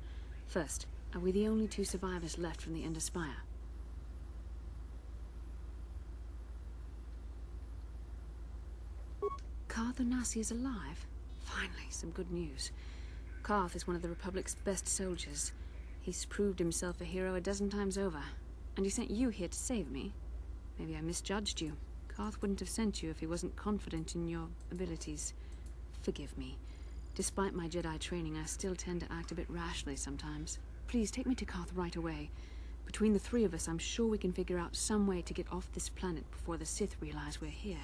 First, are we the only two survivors left from the Ender Spire? Carth Onasi is alive? Finally, some good news. Carth is one of the Republic's best soldiers. He's proved himself a hero a dozen times over. And he sent you here to save me. Maybe I misjudged you. Carth wouldn't have sent you if he wasn't confident in your abilities. Forgive me. Despite my Jedi training, I still tend to act a bit rashly sometimes. Please, take me to Carth right away. Between the three of us, I'm sure we can figure out some way to get off this planet before the Sith realize we're here.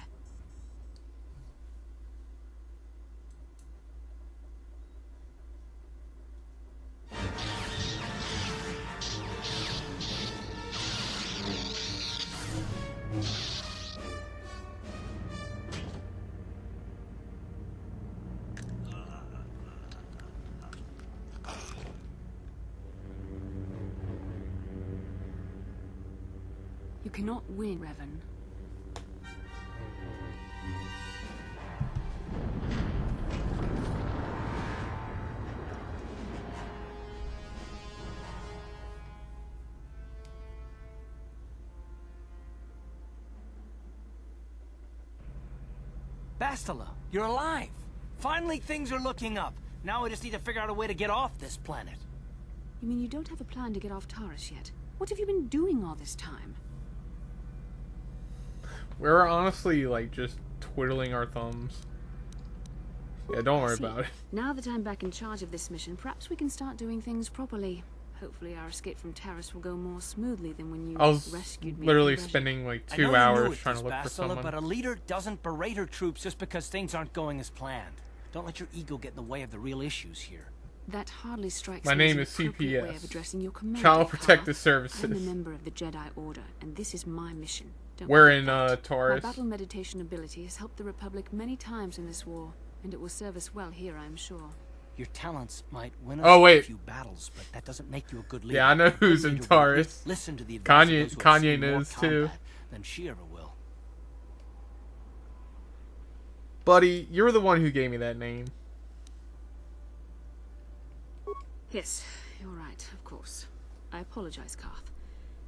cannot win, Revan. Bastila, you're alive! Finally, things are looking up. Now we just need to figure out a way to get off this planet. You mean you don't have a plan to get off Taurus yet? What have you been doing all this time? We're honestly, like, just twiddling our thumbs. Yeah, don't worry about it. Now that I'm back in charge of this mission, perhaps we can start doing things properly. Hopefully our escape from Taurus will go more smoothly than when you rescued me. Literally spending like 2 hours trying to look for someone. But a leader doesn't berate her troops just because things aren't going as planned. Don't let your ego get in the way of the real issues here. That hardly strikes My me name as is an appropriate way CPS. of addressing your commander, Child Protective Carth. Services. I'm a member of the Jedi Order, and this is my mission. Don't We're forget in that. Taurus. My battle meditation ability has helped the Republic many times in this war, and it will serve us well here, I'm sure. Your talents might win us wait. a few battles, but that doesn't make you a good leader. Yeah, I know who's in Taurus. Listen to the advice of those who have Kanye seen more knows too. combat than she ever will. Buddy, you're the one who gave me that name. Yes, you're right, of course. I apologize, Carth.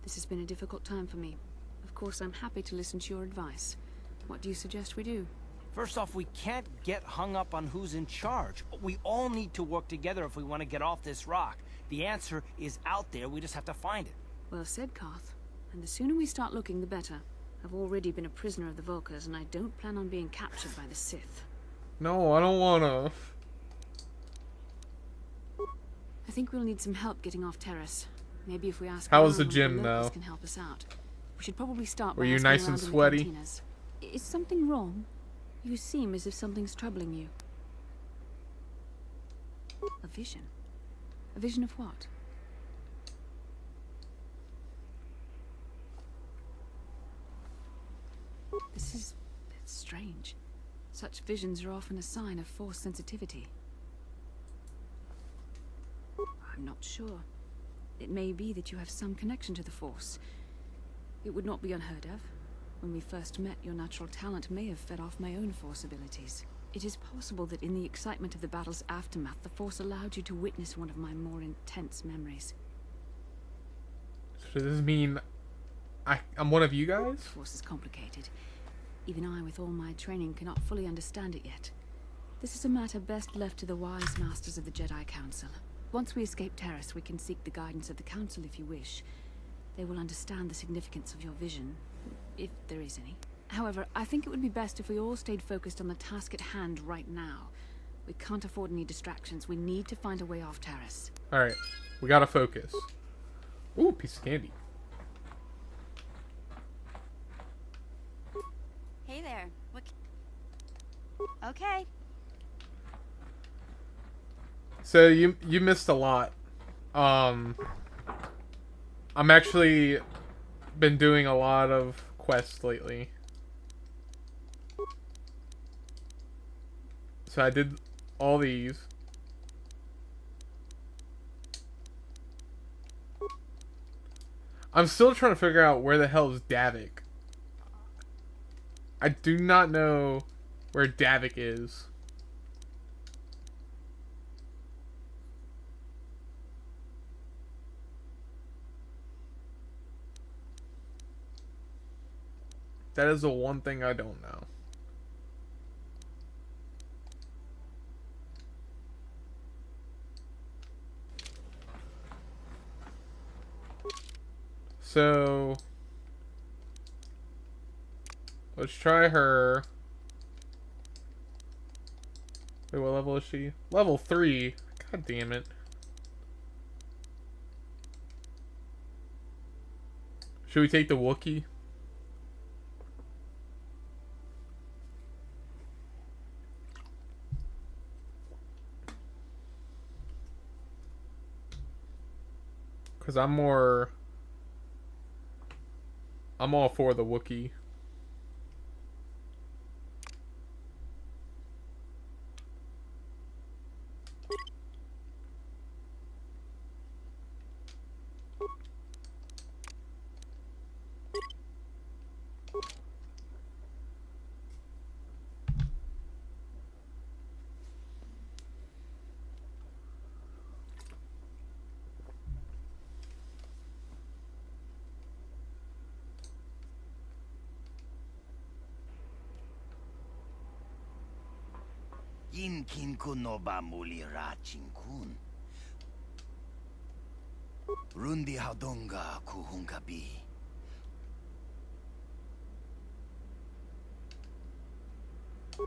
This has been a difficult time for me. Of course, I'm happy to listen to your advice. What do you suggest we do? First off, we can't get hung up on who's in charge. We all need to work together if we want to get off this rock. The answer is out there, we just have to find it. Well said, Carth. And the sooner we start looking, the better. I've already been a prisoner of the Vulkars, and I don't plan on being captured by the Sith. No, I don't wanna. I think we'll need some help getting off Terrace. Maybe if we ask How was around, the gym, one of locals though? can help us out. We should probably start Were by you asking nice and around in the sweaty? cantinas. Is something wrong? You seem as if something's troubling you. A vision? A vision of what? This is strange. Such visions are often a sign of Force sensitivity. I'm not sure. It may be that you have some connection to the Force. It would not be unheard of. When we first met, your natural talent may have fed off my own Force abilities. It is possible that in the excitement of the battle's aftermath, the Force allowed you to witness one of my more intense memories. So does this mean I'm one of you guys? The Force is complicated. Even I, with all my training, cannot fully understand it yet. This is a matter best left to the wise masters of the Jedi Council. Once we escape Terrace, we can seek the guidance of the Council if you wish. They will understand the significance of your vision, if there is any. However, I think it would be best if we all stayed focused on the task at hand right now. We can't afford any distractions. We need to find a way off Terrace. Alright, we gotta focus. Ooh, piece of candy. Hey there. What? Okay. So you missed a lot. I'm actually been doing a lot of quests lately. So I did all these. I'm still trying to figure out where the hell is Davik. I do not know where Davik is. That is the one thing I don't know. So let's try her. Wait, what level is she? Level 3. God damn it. Should we take the Wookiee? Because I'm all for the Wookiee. Yin kin kunoba mulira chinkun. Rundi hadonga kuhungabi.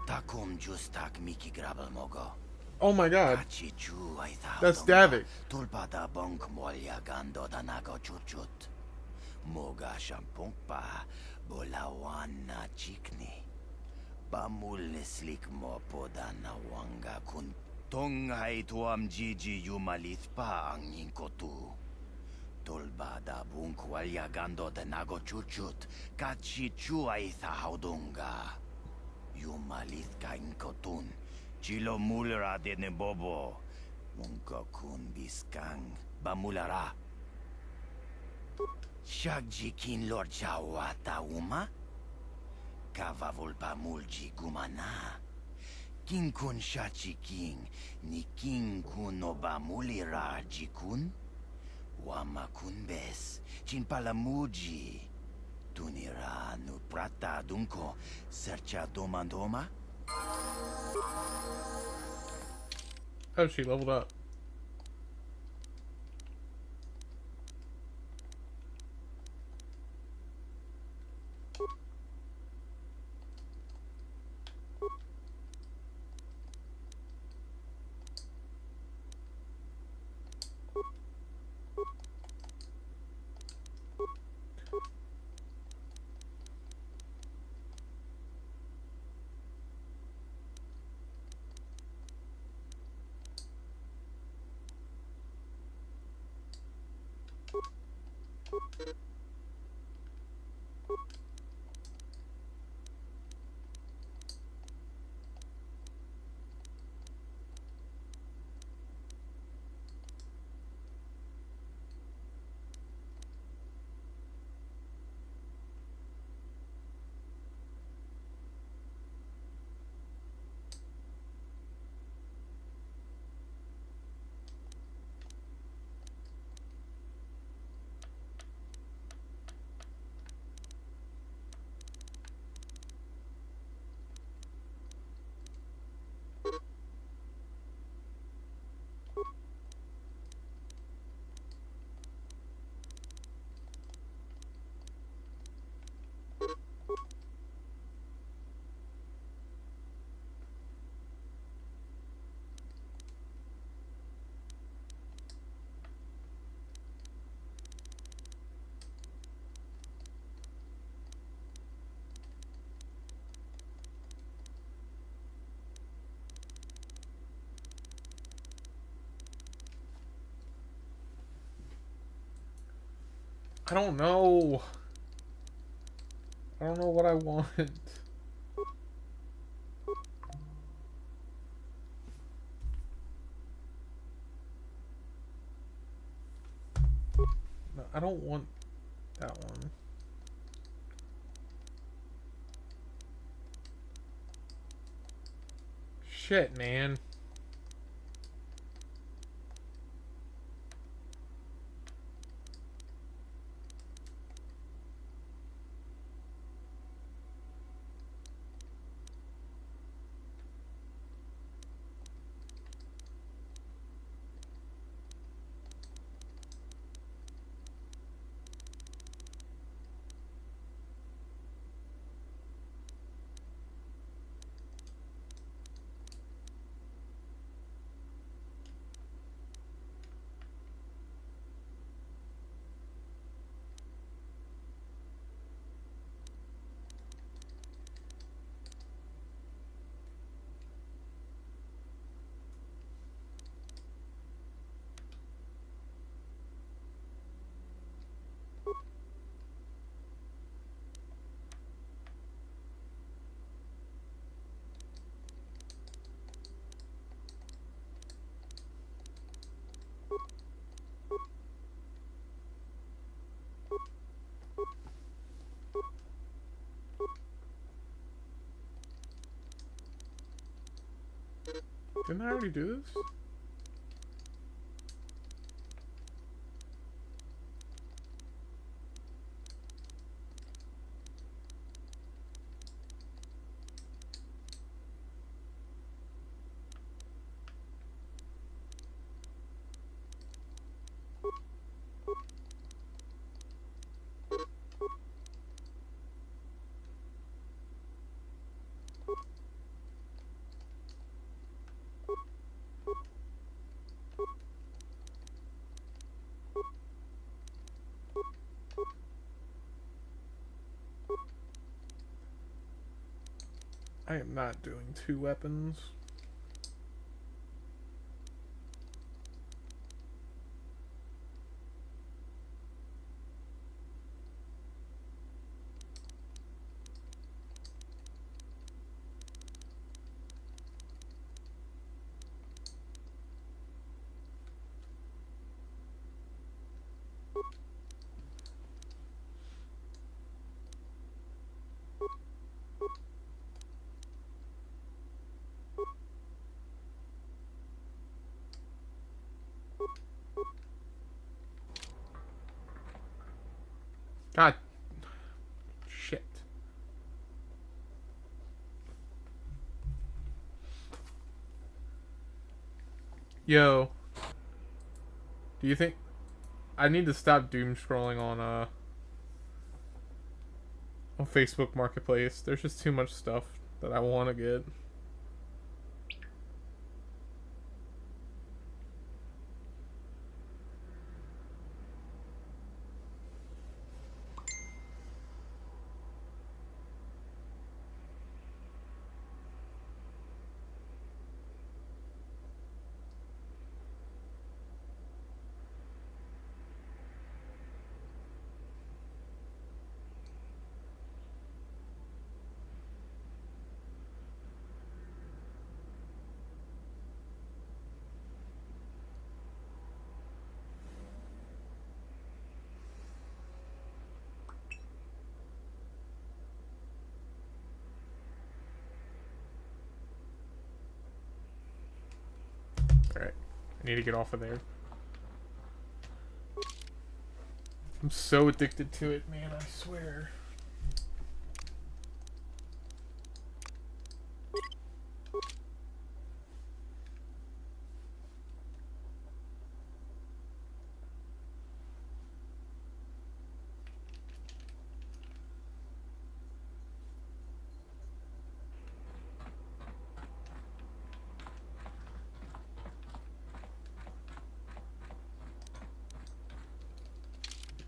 Takum justak miki grabel mogo. Oh my god. That's Davik. Tulpada bonk molya gando danago chuchut. Moga shampongpa bolawana chikni. Bamul slik mo podana wanga kun. Tonghai tuam jiji yumalithpa ang inkotu. Tulbada bunk walya gando danago chuchut. Kachi chua itha haudunga. Yumalith ka inkotun. Chilo mulra de nebobo. Munko kun biskang. Bamulara. Shagji kin lord chawata uma? Kavavul pamulji gumana. King kun shachi king. Ni king kun obamulira jikun? Wama kun bes. Chin palamuji. Tunira nu prata dunko. Sercha domandoma? Oh, she leveled up. I don't know. I don't know what I want. No, I don't want that one. Shit, man. Didn't I already do this? I am not doing 2 weapons. God. Shit. Yo. Do you think I need to stop doom scrolling on Facebook Marketplace? There's just too much stuff that I want to get. Alright. I need to get off of there. I'm so addicted to it, man, I swear.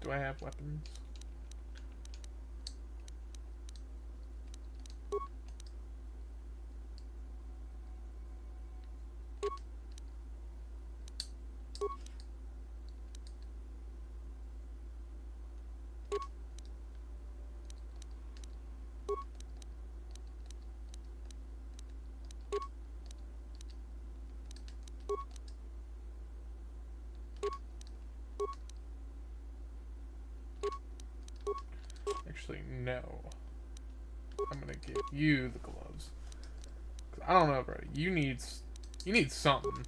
Do I have weapons? Actually, no. I'm gonna give you the gloves. 'Cause I don't know, bro. You need something.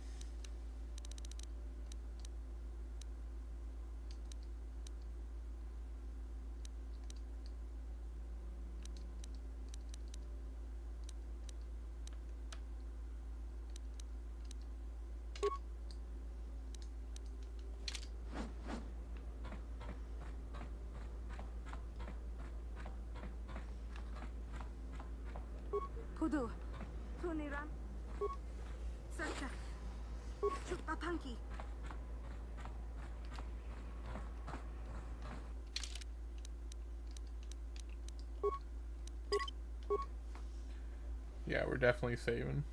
Kudu, Tuniram, Sacha, Chupapanki. Yeah, we're definitely saving.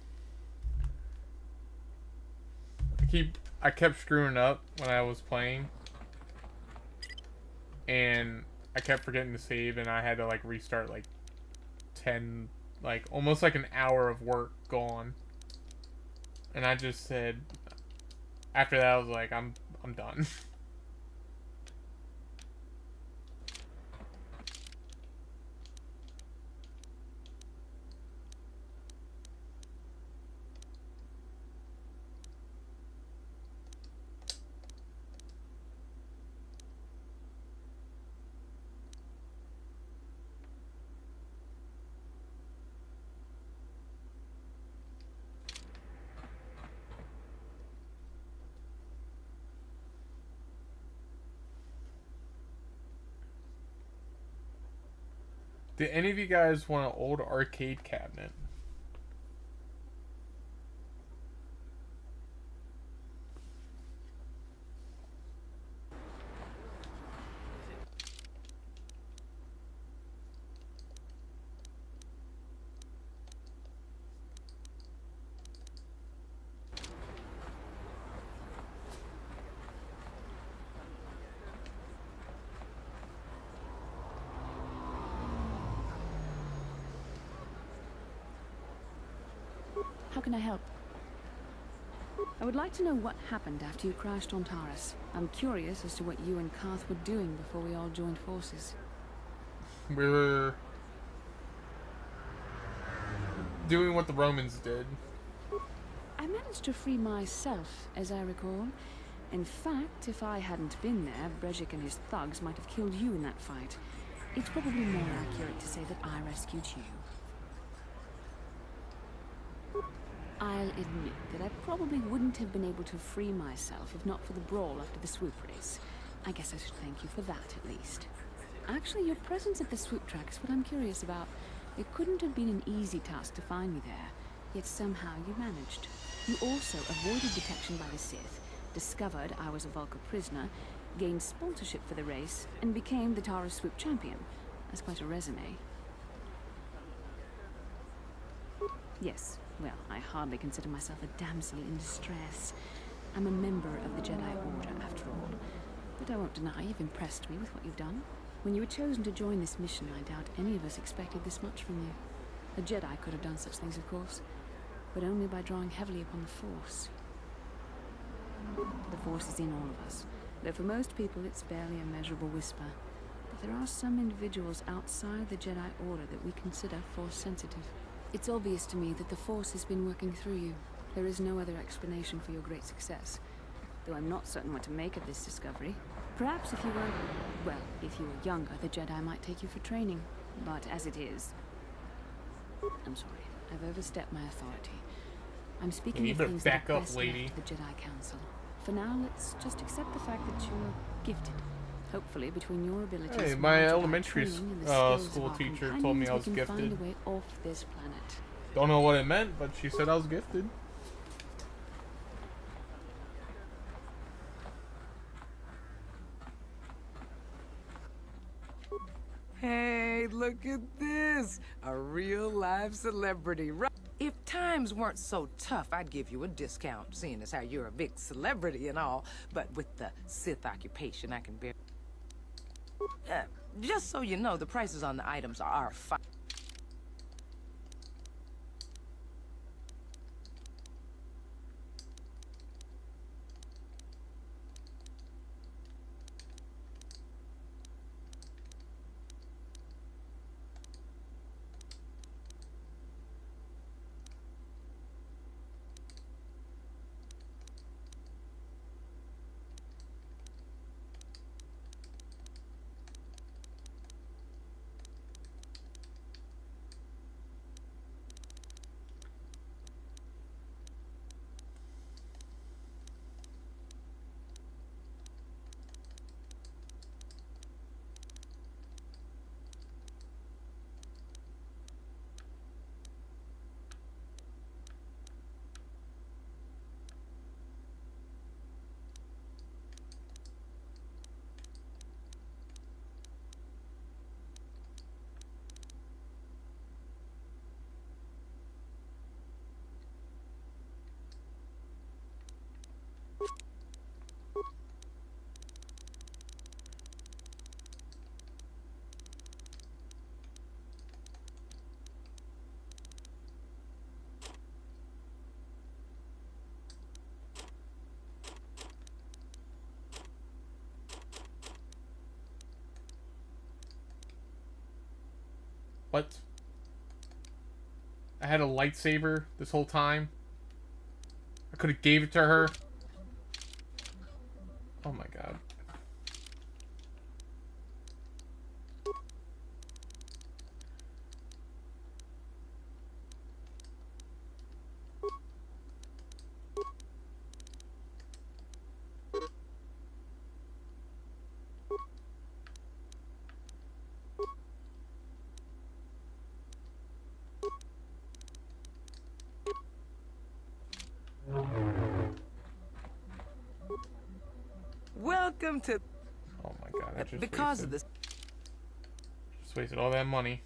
I kept screwing up when I was playing, and I kept forgetting to save, and I had to like restart like 10, like almost like an hour of work gone. And I just said, after that I was like, I'm done. Did any of you guys want an old arcade cabinet? How can I help? I would like to know what happened after you crashed on Taurus. I'm curious as to what you and Karth were doing before we all joined forces. We were doing what the Romans did. I managed to free myself, as I recall. In fact, if I hadn't been there, Brejik and his thugs might have killed you in that fight. It's probably more accurate to say that I rescued you. I'll admit that I probably wouldn't have been able to free myself if not for the brawl after the swoop race. I guess I should thank you for that, at least. Actually, your presence at the swoop track is what I'm curious about. It couldn't have been an easy task to find me there, yet somehow you managed. You also avoided detection by the Sith, discovered I was a Vulca prisoner, gained sponsorship for the race, and became the Taurus swoop champion. That's quite a resume. Yes, well, I hardly consider myself a damsel in distress. I'm a member of the Jedi Order, after all. But I won't deny you've impressed me with what you've done. When you were chosen to join this mission, I doubt any of us expected this much from you. A Jedi could have done such things, of course, but only by drawing heavily upon the Force. The Force is in all of us, though for most people it's barely a measurable whisper. But there are some individuals outside the Jedi Order that we consider Force-sensitive. It's obvious to me that the Force has been working through you. There is no other explanation for your great success. Though I'm not certain what to make of this discovery. Perhaps if you were... well, if you were younger, the Jedi might take you for training. But as it is... I'm sorry. I've overstepped my authority. I'm speaking of things that are best left to the Jedi Council. For now, let's just accept the fact that you're gifted. Hopefully, between your abilities, hey, my elementary school teacher told me I was gifted. Find a way off this planet. Don't know what it meant, but she said I was gifted. Hey, look at this! A real live celebrity. If times weren't so tough, I'd give you a discount, seeing as how you're a big celebrity and all. But with the Sith occupation, I can bear... just so you know, the prices on the items are fine. What? I had a lightsaber this whole time. I could have gave it to her. Oh my god. Welcome to... Oh my god, I just because wasted, of this... just wasted all that money.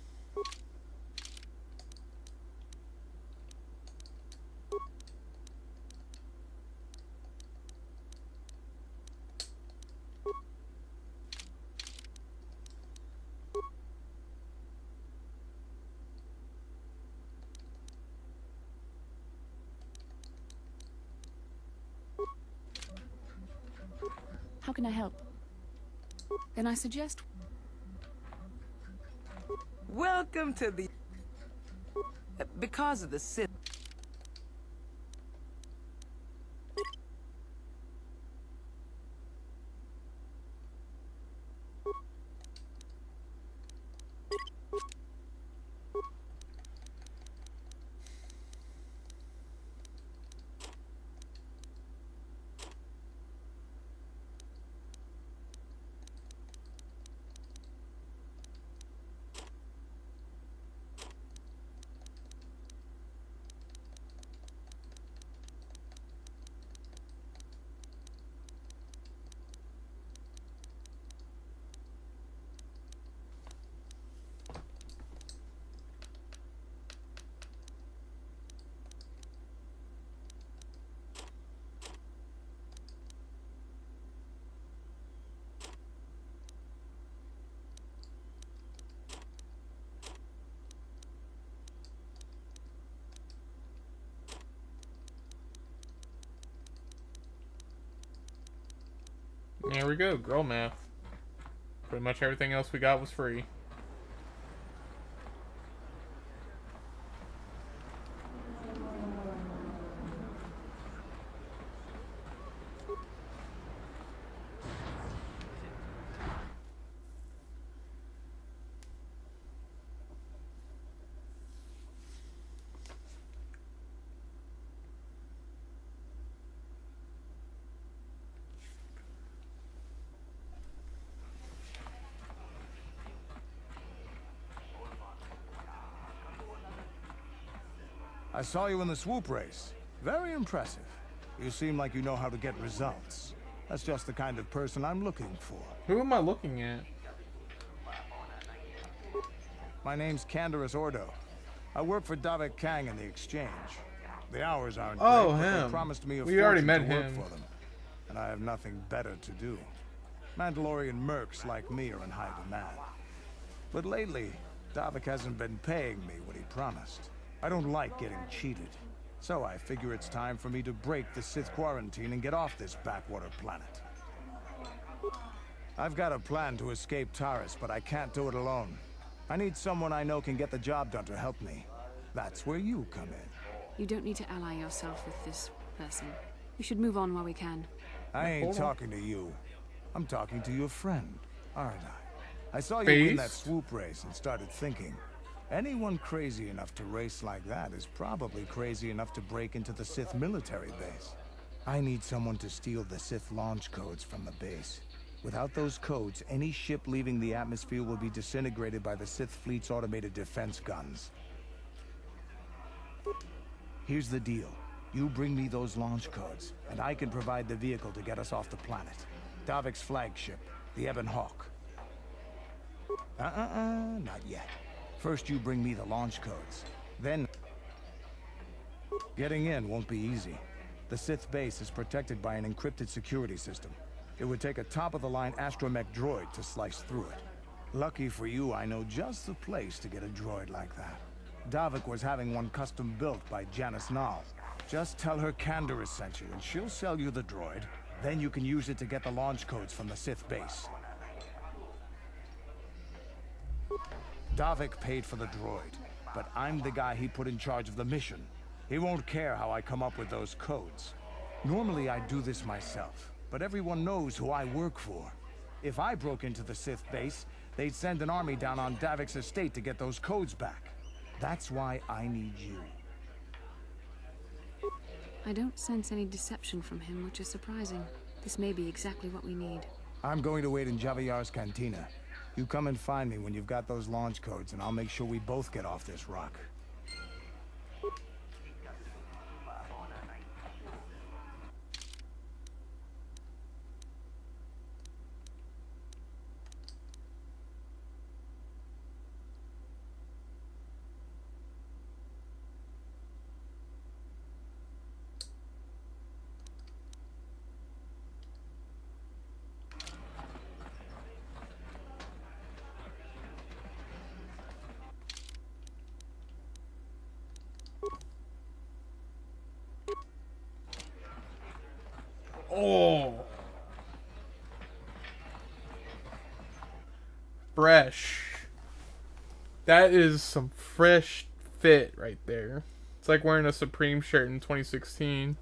can I help? Then I suggest... Welcome to the... Because of the Sith... There we go, girl math. Pretty much everything else we got was free. I saw you in the swoop race. Very impressive. You seem like you know how to get results. That's just the kind of person I'm looking for. Who am I looking at? My name's Canderous Ordo. I work for Davik Kang in the exchange. The hours aren't great, but him. they promised me a We already fortune met to work him. for them. And I have nothing better to do. Mandalorian mercs like me are in high demand. But lately, Davik hasn't been paying me what he promised. I don't like getting cheated. So I figure it's time for me to break the Sith quarantine and get off this backwater planet. I've got a plan to escape Taris, but I can't do it alone. I need someone I know can get the job done to help me. That's where you come in. You don't need to ally yourself with this person. We should move on while we can. I ain't Hold on. talking to you. I'm talking to your friend, aren't I? I saw you Face? win that swoop race and started thinking. Anyone crazy enough to race like that is probably crazy enough to break into the Sith military base. I need someone to steal the Sith launch codes from the base. Without those codes, any ship leaving the atmosphere will be disintegrated by the Sith fleet's automated defense guns. Here's the deal. You bring me those launch codes, and I can provide the vehicle to get us off the planet. Davik's flagship, the Ebon Hawk. Not yet. First you bring me the launch codes. Then... Getting in won't be easy. The Sith base is protected by an encrypted security system. It would take a top-of-the-line astromech droid to slice through it. Lucky for you, I know just the place to get a droid like that. Davik was having one custom built by Janice Nall. Just tell her Canderous sent you, and she'll sell you the droid. Then you can use it to get the launch codes from the Sith base. Davik paid for the droid, but I'm the guy he put in charge of the mission. He won't care how I come up with those codes. Normally I'd do this myself, but everyone knows who I work for. If I broke into the Sith base, they'd send an army down on Davik's estate to get those codes back. That's why I need you. I don't sense any deception from him, which is surprising. This may be exactly what we need. I'm going to wait in Javiar's cantina. You come and find me when you've got those launch codes, and I'll make sure we both get off this rock. Oh. fresh. That is some fresh fit right there. It's like wearing a Supreme shirt in 2016.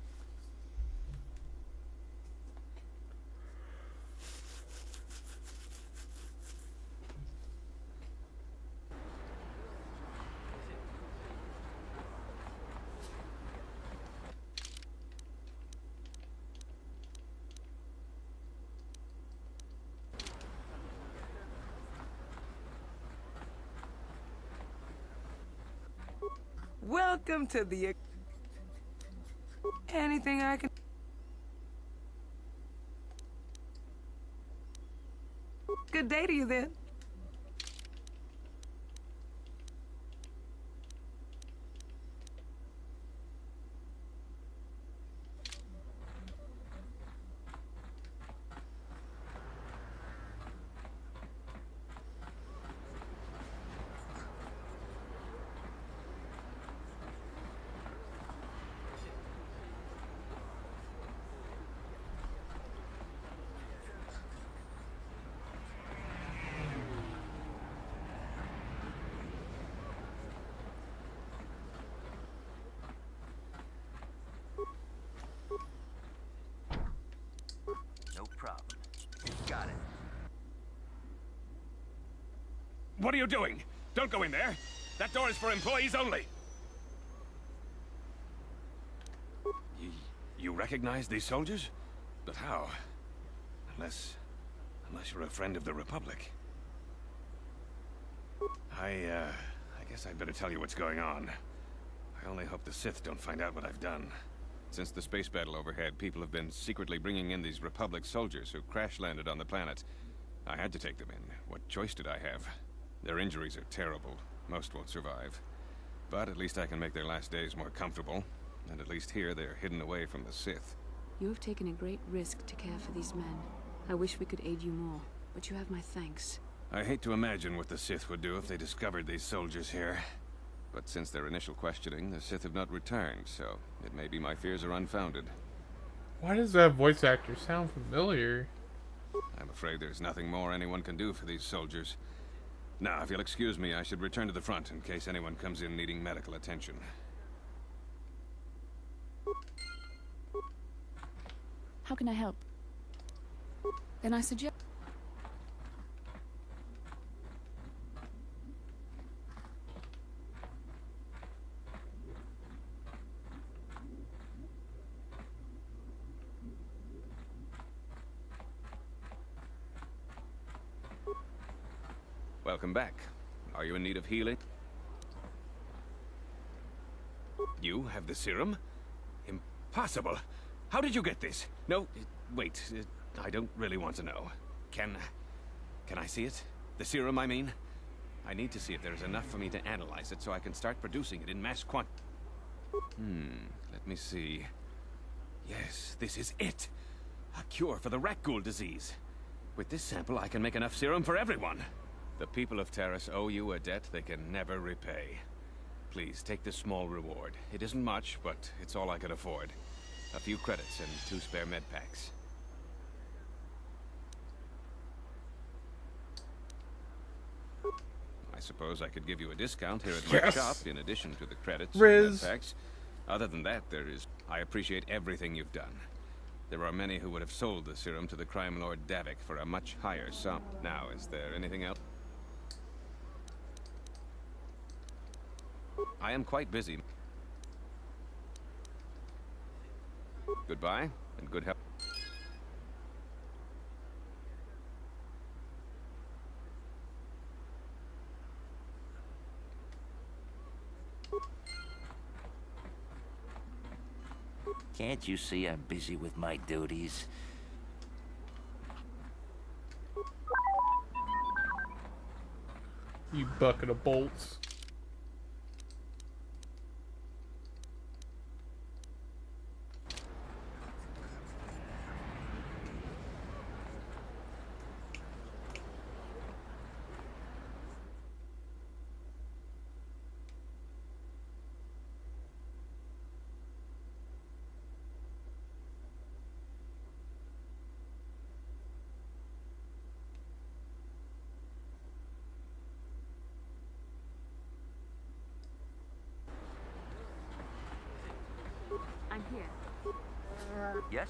Welcome to the... Anything I can... Good day to you then. No problem. Got it. What are you doing? Don't go in there. That door is for employees only. You recognize these soldiers? But how? Unless you're a friend of the Republic. I guess I'd better tell you what's going on. I only hope the Sith don't find out what I've done. Since the space battle overhead, people have been secretly bringing in these Republic soldiers who crash-landed on the planet. I had to take them in. What choice did I have? Their injuries are terrible. Most won't survive. But at least I can make their last days more comfortable. And at least here, they're hidden away from the Sith. You have taken a great risk to care for these men. I wish we could aid you more, but you have my thanks. I hate to imagine what the Sith would do if they discovered these soldiers here. But since their initial questioning, the Sith have not returned, so it may be my fears are unfounded. Why does that voice actor sound familiar? I'm afraid there's nothing more anyone can do for these soldiers. Now, if you'll excuse me, I should return to the front in case anyone comes in needing medical attention. How can I help? Then I suggest... Welcome back. Are you in need of healing? You have the serum? Impossible! How did you get this? No, wait. I don't really want to know. Can I see it? The serum, I mean? I need to see if there's enough for me to analyze it so I can start producing it in mass quantity. Let me see. Yes, this is it. A cure for the Rakghoul disease. With this sample, I can make enough serum for everyone. The people of Taris owe you a debt they can never repay. Please, take this small reward. It isn't much, but it's all I can afford. A few credits and 2 spare med packs. I suppose I could give you a discount here at my shop, in addition to the credits and med packs. Other than that, I appreciate everything you've done. There are many who would have sold the serum to the crime lord Davik for a much higher sum. Now, is there anything else? I am quite busy. Goodbye, and good health. Can't you see I'm busy with my duties? You bucket of bolts. I'm here. Yes?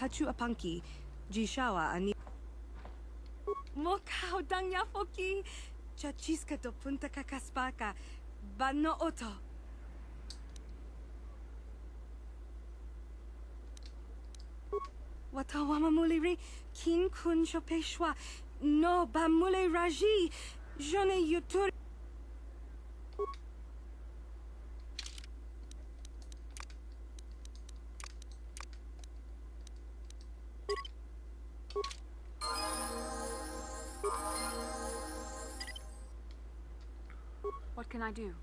Hachu apanki, jishawa ani. Mokau dangya foki, chachiska to punta kakaspaka, bano oto. Watawama muliri, kin kun shopeshwa, no bamule raji, jone yuturi. What can I do?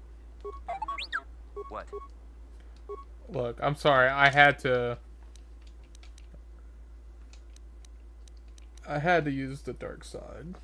What? Look, I'm sorry. I had to use the dark side.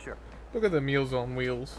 Sure. Look at the Meals on Wheels.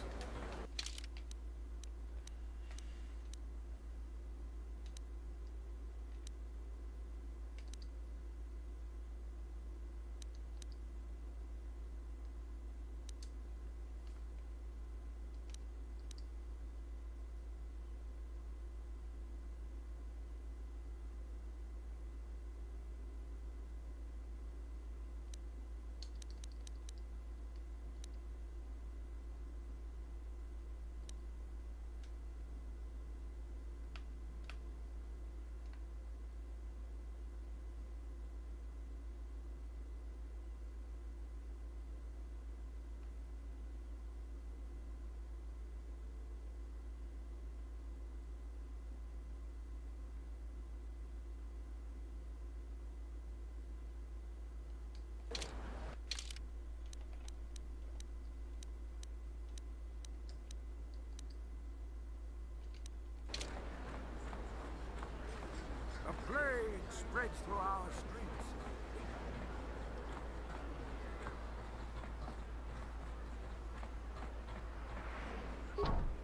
A plague spreads through our streets.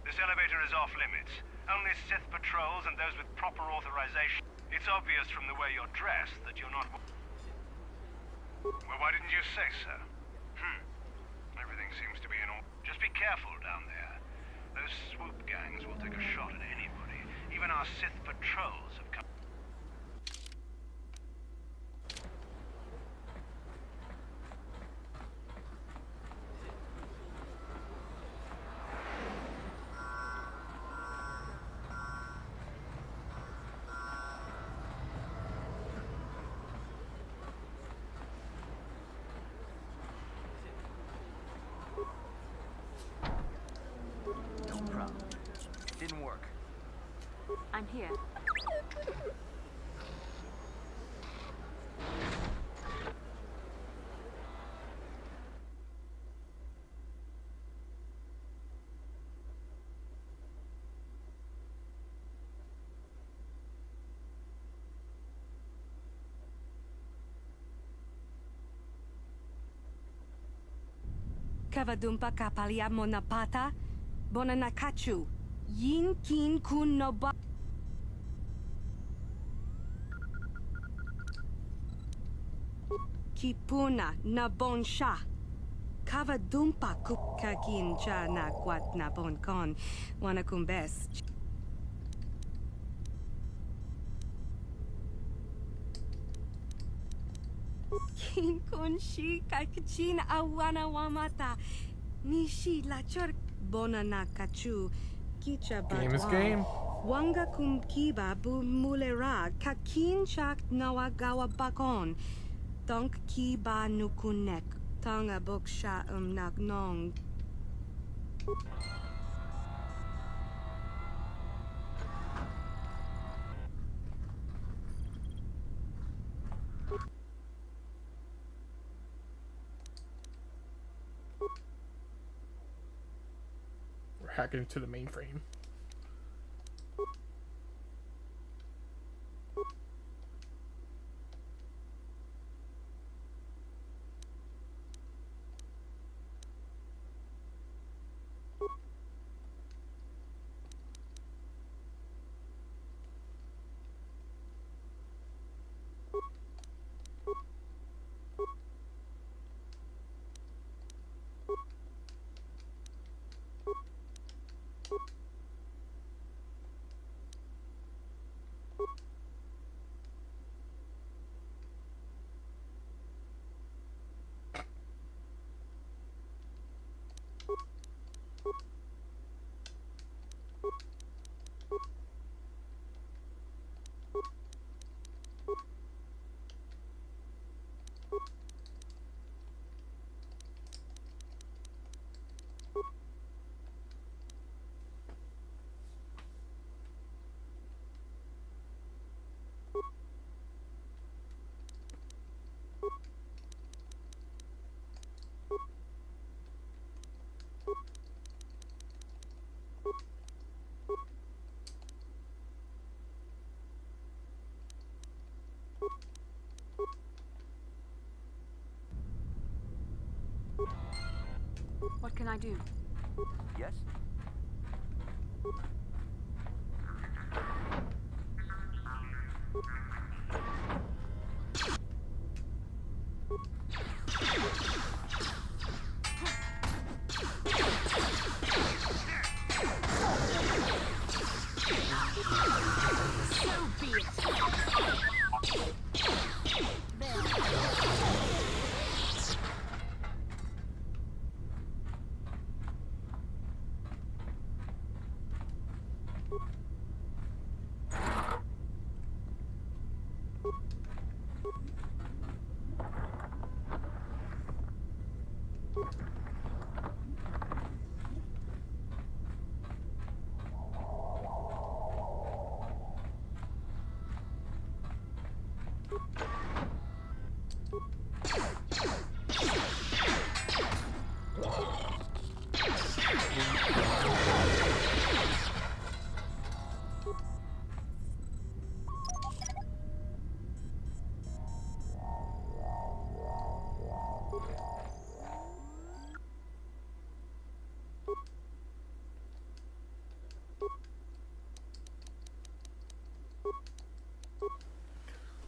This elevator is off limits. Only Sith patrols and those with proper authorization. It's obvious from the way you're dressed that you're not... Well, why didn't you say so? Everything seems to be in order. Just be careful down there. Those swoop gangs will take a shot at anybody. Even our Sith patrols have come... Didn't work. I'm here. Kavadumpa kapalia monapata, bonanakachu, yin kin kun no ba. Kipuna na bonsha. Kavadumpa kukakin cha na kwat na bonkon, wanakumbes. Kin kun shi kakachin awana wamata. Nishi la chor bonanakachu. Kicha Game is game. Wanga kumkiba bu mulera kakin chak nawagawa bakon. Tonk kiba nukunek. Tanga boksha nagnong. We're hacking into the mainframe. What can I do? Yes? So be it.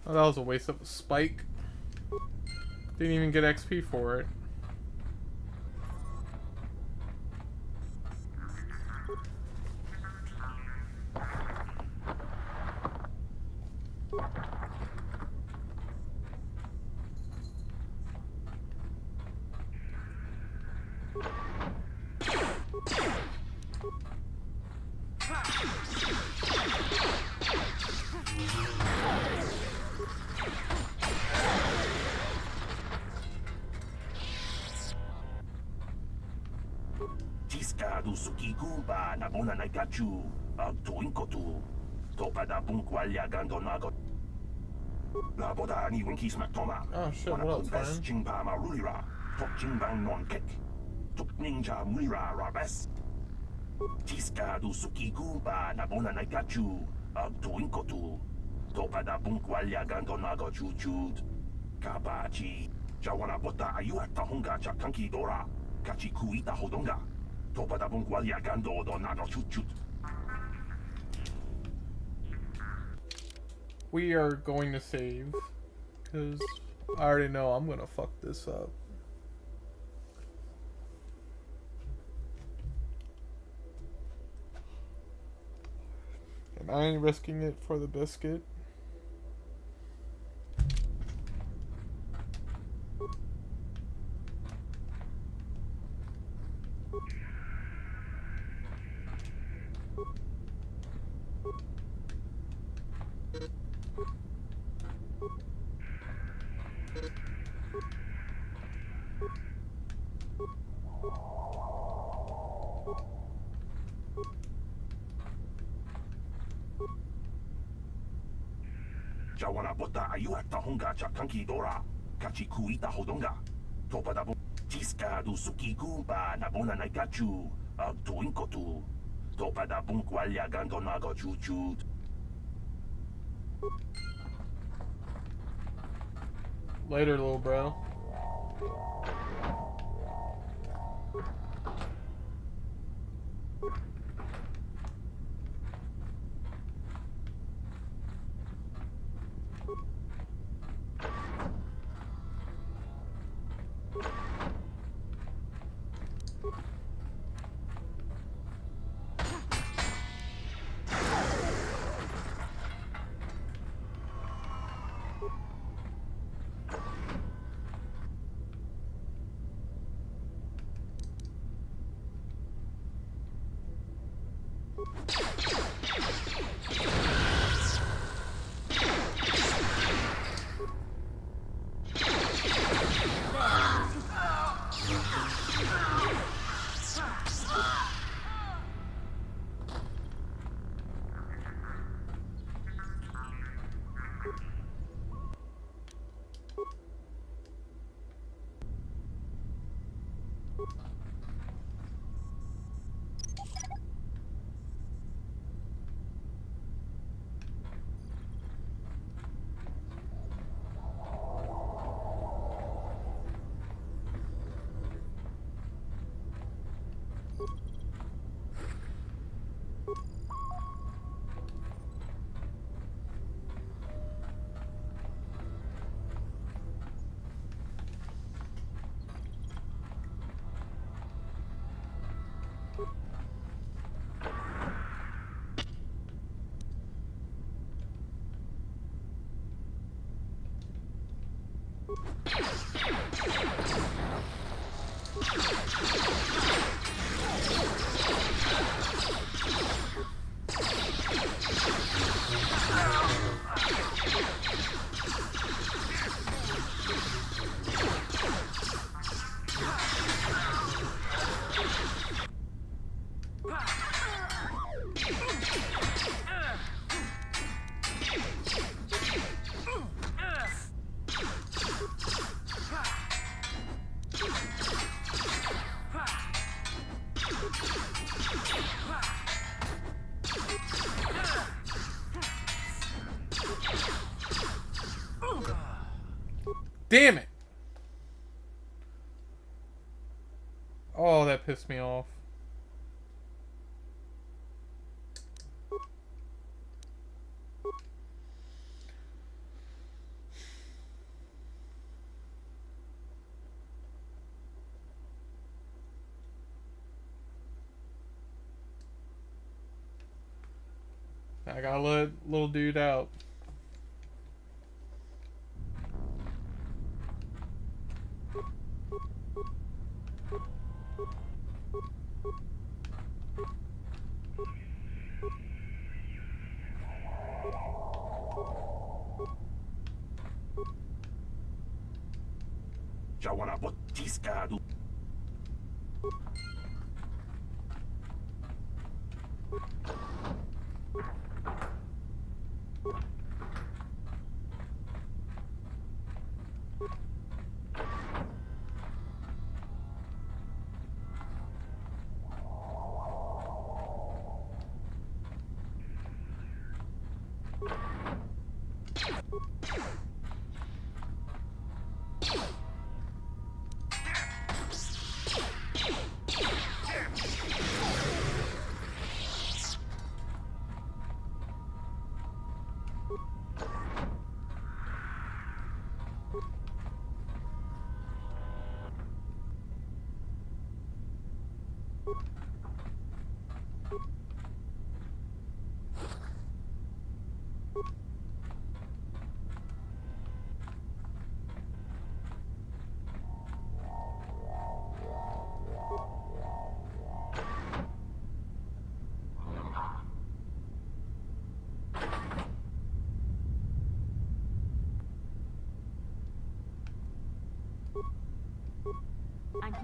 Oh, that was a waste of a spike. Didn't even get XP for it. Tiskadu Sukikumba Nabona Nagachu Tuinkotu Topada Bunkwalya Gandonago La Boda Ni Winky Smack Toma. Oh shit, what else, man? Chingpa Marulira Tok Chingbang Non Kek Tok Ninja Mulira Rabes Tiskadu Sukikumba Nabona Nagachu Tuinkotu Topada Bunkwalya Gandonago Chujud Kabachi Jawana Bota Ayuata Honga Chakanki Dora Kachi Kuita Hodonga Topada Bunkwalya Gando Donago Chujud. We are going to save, because I already know I'm going to fuck this up. And I ain't risking it for the biscuit. Jawana Bota Ayuata Honga Chakanki Dora Kachi Kuita Hodonga Topada Tiskadu Sukikumba Nabona Nagachu Tuinkotu Topada Bunkwalya Gandonago Chujud. Later, little bro. Damn it! Oh, that pissed me off. I gotta let little dude out. Jawana Botiska do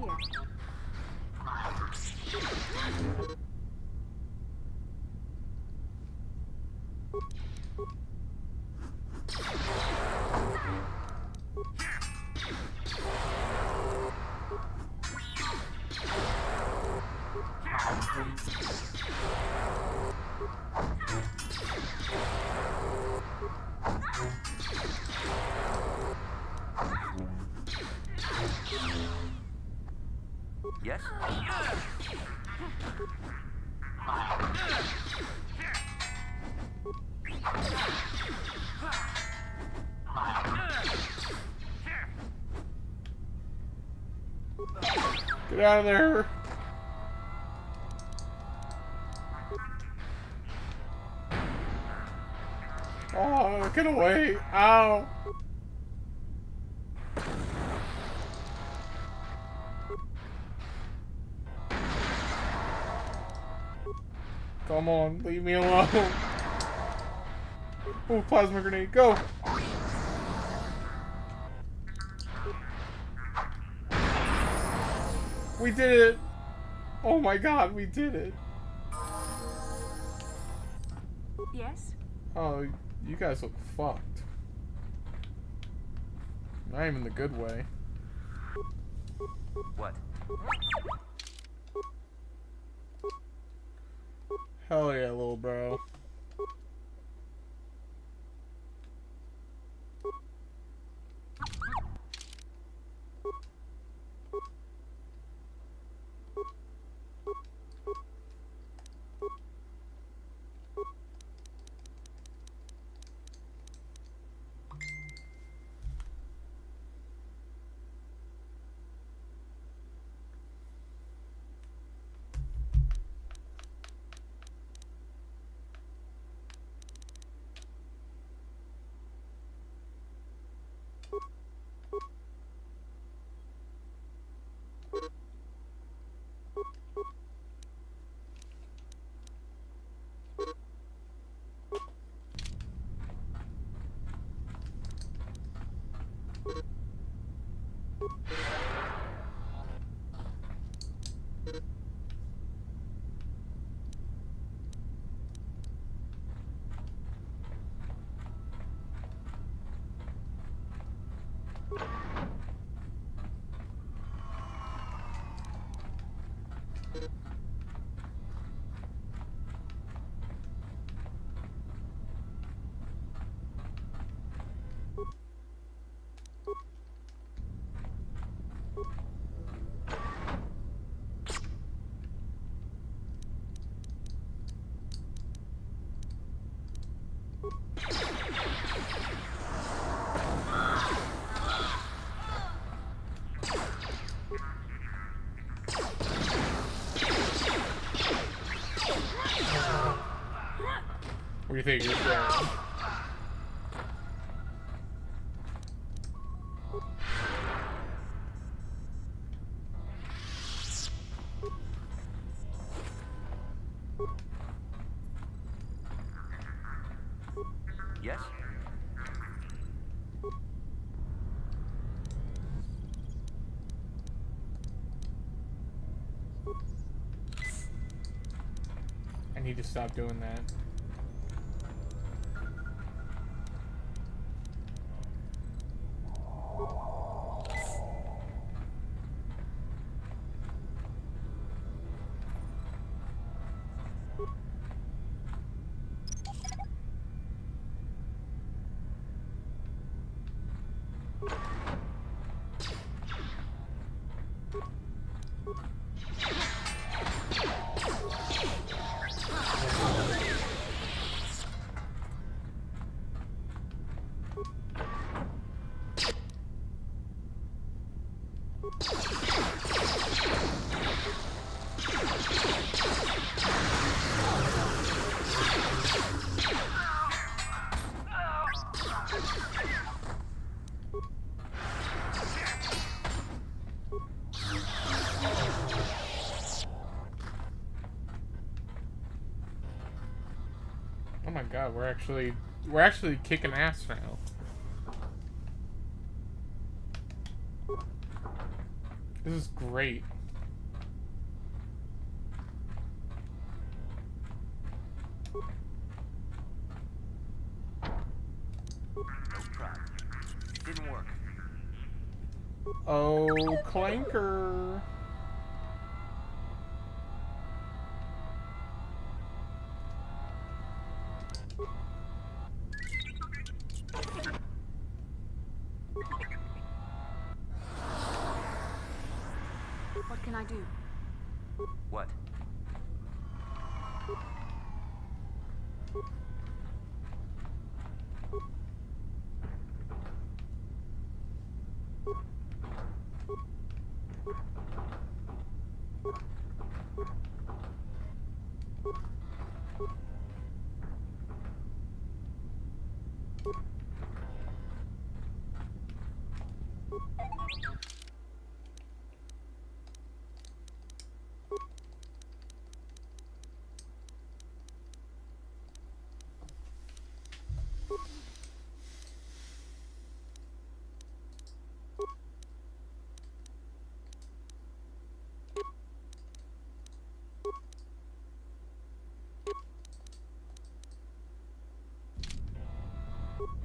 here. Yes? Get out of there. Oh, get away. Ow. Come on, leave me alone. Oh, plasma grenade, go. We did it. Oh my god, we did it. Yes? Oh, you guys look fucked. Not even the good way. What? Hell yeah, little bro. What do you think? You're saying? Yes? I need to stop doing that. Oh my god, we're actually kicking ass now. This is great. No problem. Didn't work. Oh, Clanker. What can I do? What?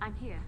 I'm here.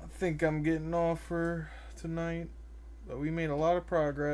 I think I'm getting off for tonight, but we made a lot of progress.